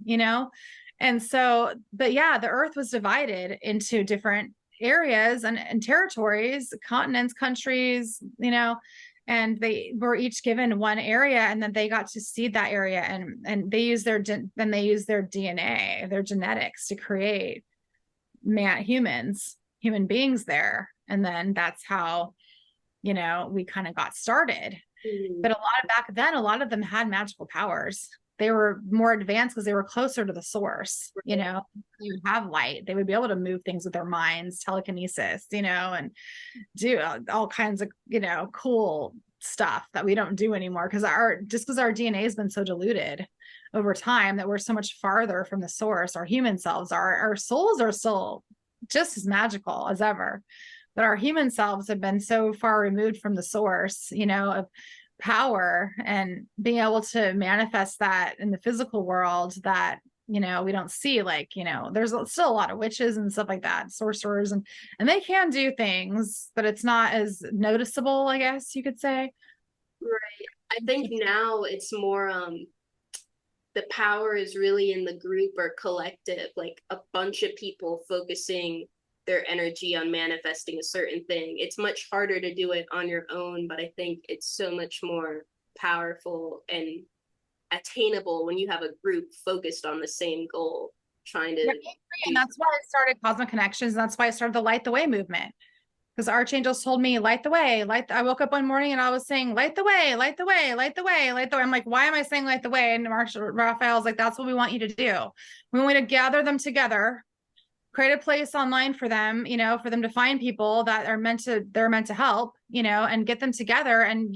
And so, but yeah, the earth was divided into different areas and territories, continents, countries, and they were each given one area, and then they got to seed that area, and they use their DNA, their genetics, to create human beings there. And then that's how, we kind of got started. Mm. But back then, a lot of them had magical powers. They were more advanced because they were closer to the source. Right. You have light. They would be able to move things with their minds, telekinesis, and do all kinds of, cool stuff that we don't do anymore because our DNA has been so diluted over time that we're so much farther from the source. Our human selves, our souls are still just as magical as ever, but our human selves have been so far removed from the source, of power and being able to manifest that in the physical world that we don't see. Like, there's still a lot of witches and stuff like that, sorcerers, and they can do things, but it's not as noticeable, I guess you could say. Right. I think now it's more the power is really in the group or collective, like a bunch of people focusing their energy on manifesting a certain thing. It's much harder to do it on your own, but I think it's so much more powerful and attainable when you have a group focused on the same goal, trying to. And that's why I started Cosmic Connections. And that's why I started the Light the Way movement. Because archangels told me, light the way, I woke up one morning and I was saying, light the way, light the way, light the way, light the way. I'm like, why am I saying light the way? And Raphael's like, that's what we want you to do. We want you to gather them together, create a place online for them, for them to find people that they're meant to help, and get them together and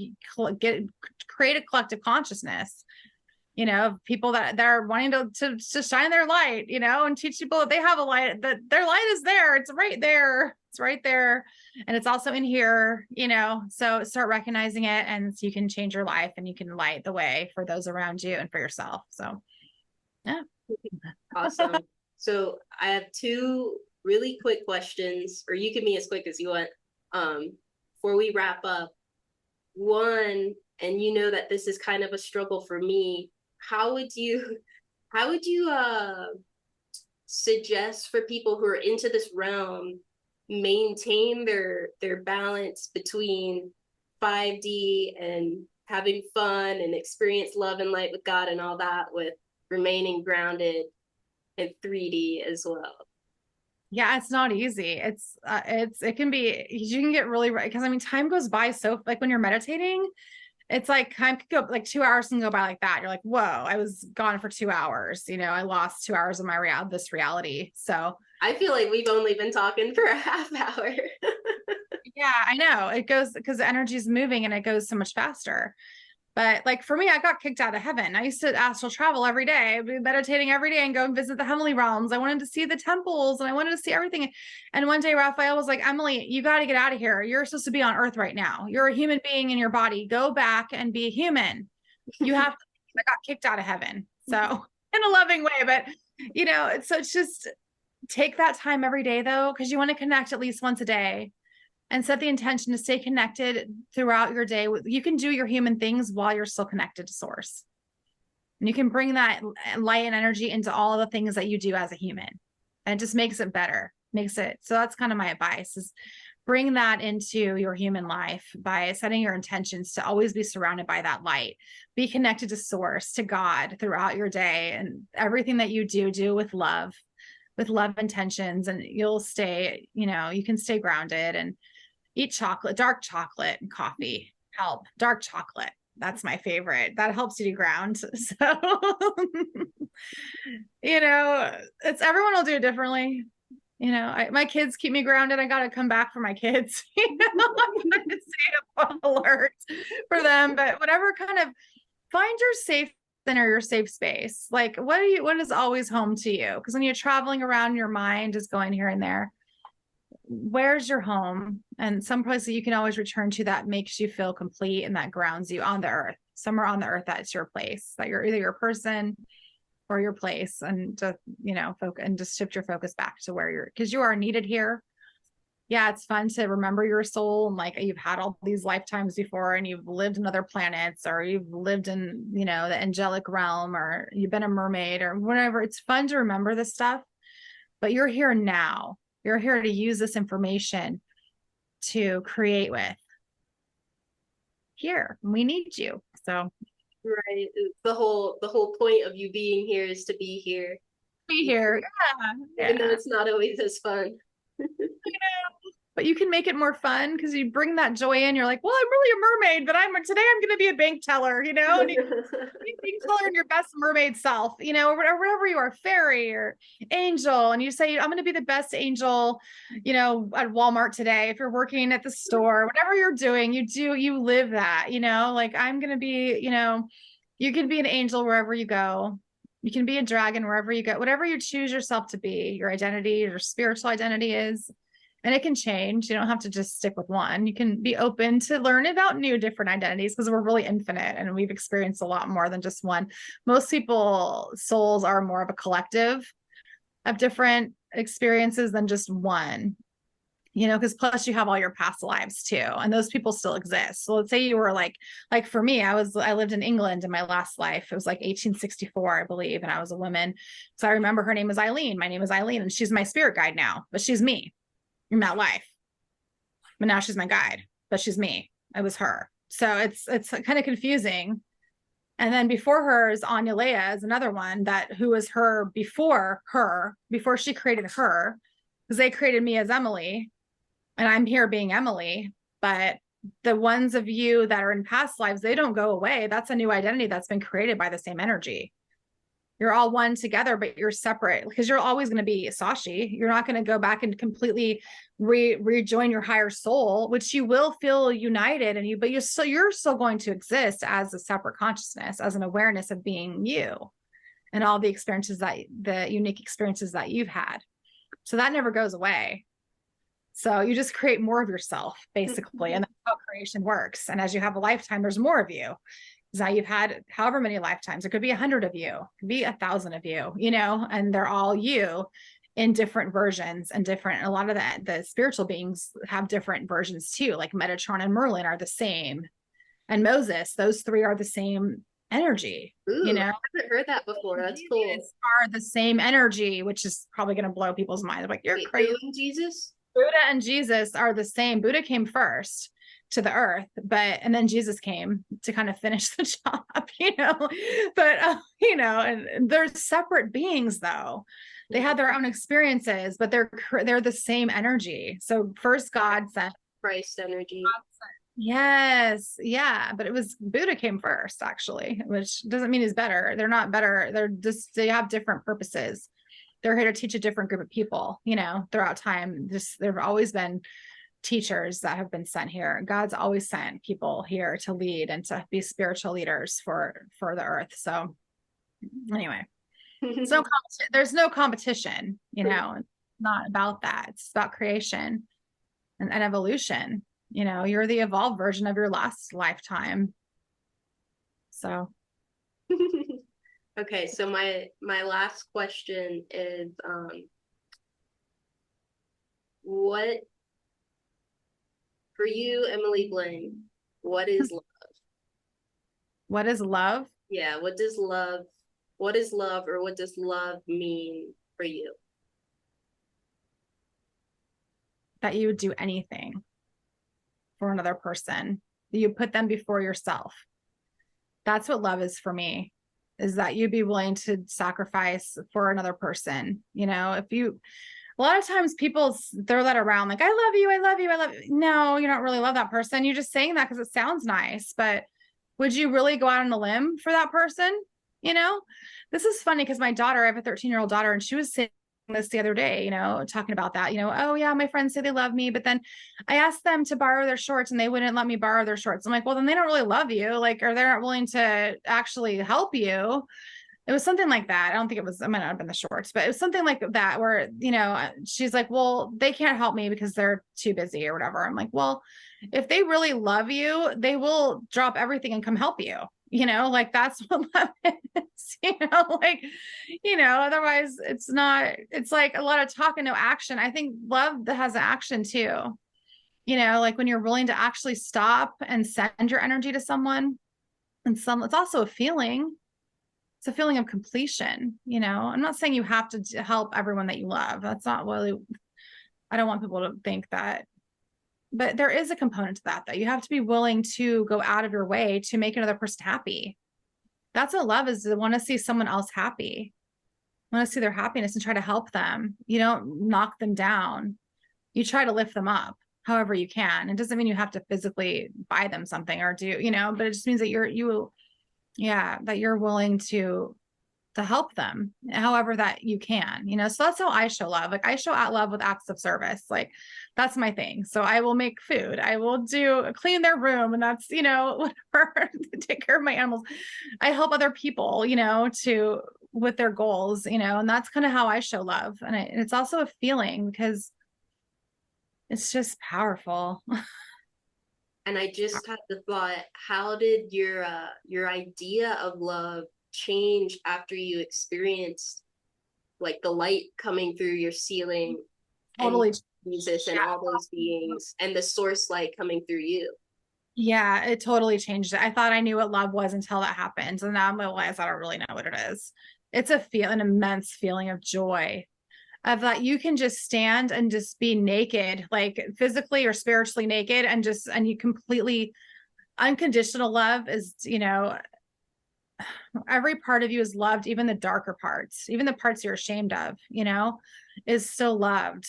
create a collective consciousness, of people that are wanting to shine their light, and teach people that they have a light, that their light is there. It's right there. It's right there. And it's also in here, so start recognizing it, and so you can change your life and you can light the way for those around you and for yourself. So, yeah. Awesome. So I have two really quick questions, or you can be as quick as you want, before we wrap up. One, and that this is kind of a struggle for me, how would you suggest for people who are into this realm maintain their balance between 5D and having fun and experience love and light with God and all that, with remaining grounded in 3D as well? Yeah, it's not easy. It can be, you can get really, because time goes by. So like when you're meditating, it's like time could go, like 2 hours can go by like that. You're like, whoa, I was gone for 2 hours. I lost 2 hours of this reality. So I feel like we've only been talking for a half hour. yeah, I know it goes because the energy is moving and it goes so much faster. But like for me, I got kicked out of heaven. I used to astral travel every day, I'd be meditating every day and go and visit the heavenly realms. I wanted to see the temples and I wanted to see everything. And one day Raphael was like, Emily, you got to get out of here. You're supposed to be on earth right now. You're a human being in your body. Go back and be a human. You have to. I got kicked out of heaven. So in a loving way, but so it's just take that time every day though, because you want to connect at least once a day. And set the intention to stay connected throughout your day. You can do your human things while you're still connected to source. And you can bring that light and energy into all of the things that you do as a human. And it just makes it better, so that's kind of my advice, is bring that into your human life by setting your intentions to always be surrounded by that light. Be connected to source, to God throughout your day, and everything that you do with love intentions, and you'll stay, you can stay grounded. And eat chocolate, dark chocolate and coffee help. Dark chocolate, that's my favorite. That helps you to ground. So, it's everyone will do it differently. My kids keep me grounded. I got to come back for my kids. I'm trying to stay up alert for them. But whatever, kind of find your safe center, your safe space. Like, what is always home to you? Because when you're traveling around, your mind is going here and there. Where's your home? And some place that you can always return to that makes you feel complete and that grounds you on the earth. Somewhere on the earth, that's your place, that you're either your person or your place. And just and just shift your focus back to where because you are needed here. Yeah, it's fun to remember your soul, and like you've had all these lifetimes before and you've lived in other planets, or you've lived in the angelic realm, or you've been a mermaid or whatever. It's fun to remember this stuff, but you're here now. You're here to use this information to create with. Here, we need you. So, right, the whole point of you being here is to be here. Be here, yeah. Even though it's not always as fun. but you can make it more fun because you bring that joy in. You're like, well, I'm really a mermaid, but today I'm going to be a bank teller, and you bank teller in your best mermaid self, or whatever you are, fairy or angel. And you say, I'm going to be the best angel, at Walmart today. If you're working at the store, whatever you're doing, you live that, like I'm going to be, you can be an angel wherever you go. You can be a dragon wherever you go, whatever you choose yourself to be, your identity, your spiritual identity is. And it can change. You don't have to just stick with one. You can be open to learn about new different identities because we're really infinite and we've experienced a lot more than just one. Most people, souls are more of a collective of different experiences than just one, because plus you have all your past lives too. And those people still exist. So let's say you were like for me, I lived in England in my last life. It was like 1864, I believe. And I was a woman. So I remember her name was Eileen. My name is Eileen and she's my spirit guide now, but she's me. In that life, but now she's my guide, but she's me. It was her. So it's kind of confusing. And then before her is Anya Leia is another one who was her before she created her, because they created me as Emily and I'm here being Emily. But the ones of you that are in past lives, they don't go away. That's a new identity that's been created by the same energy. You're all one together, but you're separate because you're always going to be Sashi. You're not going to go back and completely rejoin your higher soul, which you will feel united in you, but you're still going to exist as a separate consciousness, as an awareness of being you and all the unique experiences that you've had. So that never goes away. So you just create more of yourself, basically. And that's how creation works. And as you have a lifetime, there's more of you. Now you've had however many lifetimes. It could be 100 of you, it could be 1,000 of you, and they're all you in different versions and different. A lot of the spiritual beings have different versions too, like Metatron and Merlin are the same. And Moses, those three are the same energy. Ooh, I haven't heard that before. That's cool. Are the same energy, which is probably going to blow people's minds. Like, you're crazy. Buddha and Jesus are the same. Buddha came first to the earth, and then Jesus came to kind of finish the job, but and they're separate beings though. They had their own experiences, but they're the same energy. So first God sent Christ energy. Yes. Yeah. But it was Buddha came first, actually, which doesn't mean he's better. They're not better. They have different purposes. They're here to teach a different group of people, throughout time. There've always been teachers that have been sent here. God's always sent people here to lead and to be spiritual leaders for the earth. So anyway, so there's no competition, it's not about that. It's about creation and evolution. You're the evolved version of your last lifetime. So okay, so my last question is what for you, Emily Blaine, what is love? What is love? Yeah, what is love, or what does love mean for you? That you would do anything for another person. You put them before yourself. That's what love is for me, is that you'd be willing to sacrifice for another person. A lot of times people throw that around like, I love you, I love you, I love you. No, you don't really love that person. You're just saying that because it sounds nice, but would you really go out on a limb for that person? This is funny because my daughter, I have a 13-year-old daughter, and she was saying this the other day, talking about that, oh yeah, my friends say they love me, but then I asked them to borrow their shorts and they wouldn't let me borrow their shorts. I'm like, well, then they don't really love you, or they're not willing to actually help you. It was something like that. I don't think it might not have been the shorts, but it was something like that where, she's like, well, they can't help me because they're too busy or whatever. I'm like, well, if they really love you, they will drop everything and come help you. That's what love is, otherwise it's like a lot of talk and no action. I think love that has action too, like when you're willing to actually stop and send your energy to someone, and it's also a feeling. It's a feeling of completion. I'm not saying you have to help everyone that you love. That's not really, I don't want people to think that, but there is a component to that you have to be willing to go out of your way to make another person happy. That's what love is, to want to see someone else happy, want to see their happiness and try to help them. You don't knock them down. You try to lift them up. however you can. It doesn't mean you have to physically buy them something or do, but it just means that that you're willing to help them however that you can, so that's how I show love. Like I show out love with acts of service. Like that's my thing. So I will make food. I will clean their room, and that's, whatever, take care of my animals. I help other people, with their goals, and that's kind of how I show love. And it's also a feeling because it's just powerful. And I just had the thought, how did your idea of love change after you experienced like the light coming through your ceiling and Totally. Jesus and all those beings and the source light coming through you? Yeah, it totally changed it. I thought I knew what love was until that happened. And now I'm realized I don't really know what it is. It's an immense feeling of joy, of that you can just stand and just be naked, like physically or spiritually naked, and you completely unconditional love is, every part of you is loved, even the darker parts, even the parts you're ashamed of, is still loved.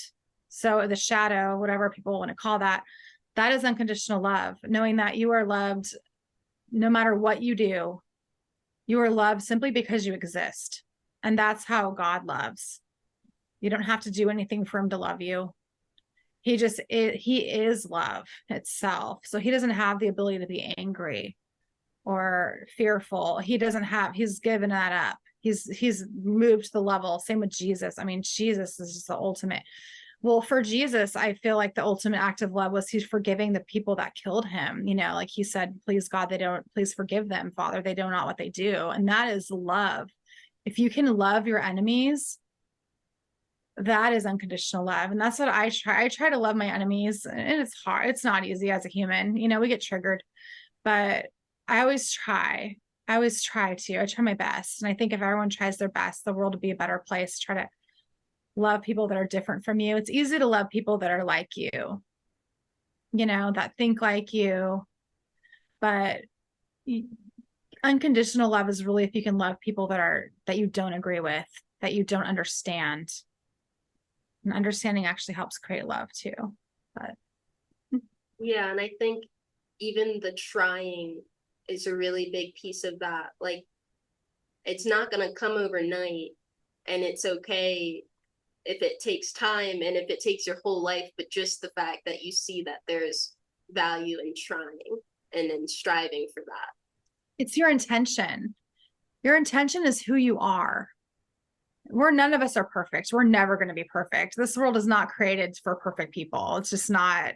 So the shadow, whatever people want to call that, that is unconditional love, knowing that you are loved no matter what you do. You are loved simply because you exist. And that's how God loves. You don't have to do anything for him to love you. He is love itself. So he doesn't have the ability to be angry or fearful. He's given that up. He's moved to the level. Same with Jesus. I mean, Jesus is just the ultimate. Well, for Jesus, I feel like the ultimate act of love was he's forgiving the people that killed him. Like he said, please God, please forgive them, Father. They don't know what they do. And that is love. If you can love your enemies, that is unconditional love. And that's what I try. I try to love my enemies, and it's hard. It's not easy as a human. We get triggered, but I always try. I try my best. And I think if everyone tries their best, the world would be a better place. Try to love people that are different from you. It's easy to love people that are like you, that think like you. But unconditional love is really if you can love people that you don't agree with, that you don't understand. And understanding actually helps create love too. But yeah, and I think even the trying is a really big piece of that. Like, it's not going to come overnight, and it's okay if it takes time and if it takes your whole life, but just the fact that you see that there's value in trying and in striving for that. It's your intention. Your intention is who you are. None of us are perfect. We're never going to be perfect. This world is not created for perfect people. It's just not,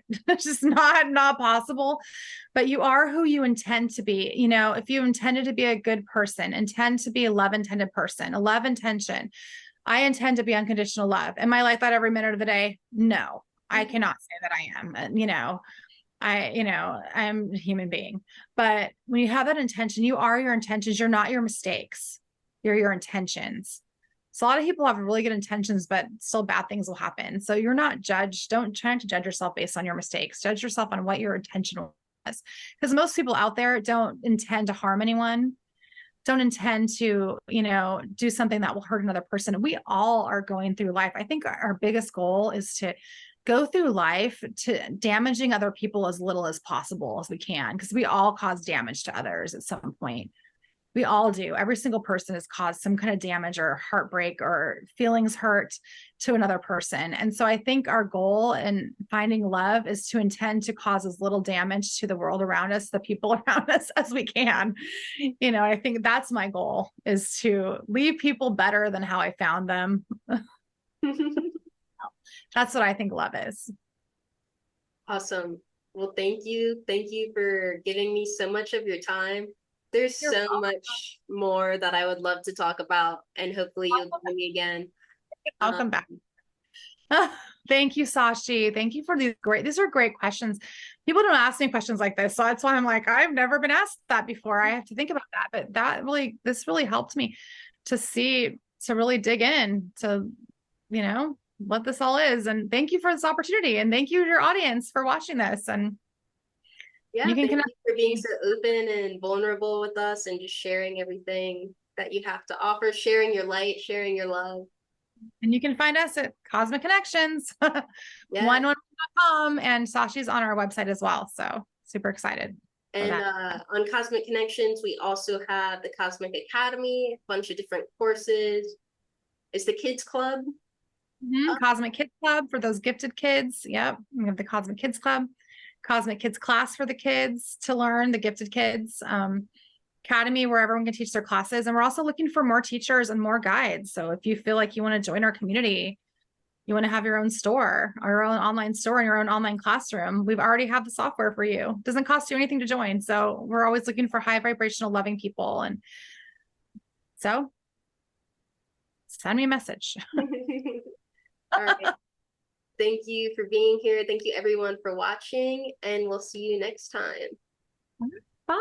not possible. But you are who you intend to be. If you intended to be a good person, intend to be a love intended person, a love intention. I intend to be unconditional love. Am I like that every minute of the day? No, I cannot say that I am. I'm a human being. But when you have that intention, you are your intentions. You're not your mistakes. You're your intentions. So a lot of people have really good intentions, but still bad things will happen. So you're not judged. Don't try to judge yourself based on your mistakes. Judge yourself on what your intention was. Because most people out there don't intend to harm anyone, don't intend to, do something that will hurt another person. We all are going through life. I think our biggest goal is to go through life to damaging other people as little as possible as we can, because we all cause damage to others at some point. We all do. Every single person has caused some kind of damage or heartbreak or feelings hurt to another person. And so I think our goal in finding love is to intend to cause as little damage to the world around us, the people around us, as we can. I think that's my goal, is to leave people better than how I found them. That's what I think love is. Awesome. Well, thank you. Thank you for giving me so much of your time. There's You're so welcome. much more that I would love to talk about, and hopefully you'll join me again. Welcome back. Thank you, Sashi. Thank you for these are great questions. People don't ask me questions like this. So that's why I'm like, I've never been asked that before. I have to think about that. But this really helped me to really dig in to, what this all is. And thank you for this opportunity. And thank you to your audience for watching this. And Yeah, you can thank connect. you for being so open and vulnerable with us and just sharing everything that you have to offer, sharing your light, sharing your love. And you can find us at Cosmic Connections, Yeah. 111.com, and Sashi's on our website as well. So super excited for And that. on Cosmic Connections, we also have the Cosmic Academy, a bunch of different courses. It's the Kids Club. Cosmic Kids Club for those gifted kids. Yep. We have the Cosmic Kids Club, Cosmic Kids class for the kids to learn, the gifted kids. Academy where everyone can teach their classes. And we're also looking for more teachers and more guides. So if you feel like you want to join our community, you want to have your own store, or your own online store, and your own online classroom, we've already have the software for you. It doesn't cost you anything to join. So we're always looking for high vibrational, loving people. And so send me a message. All right. Thank you for being here. Thank you everyone for watching, and we'll see you next time. Bye.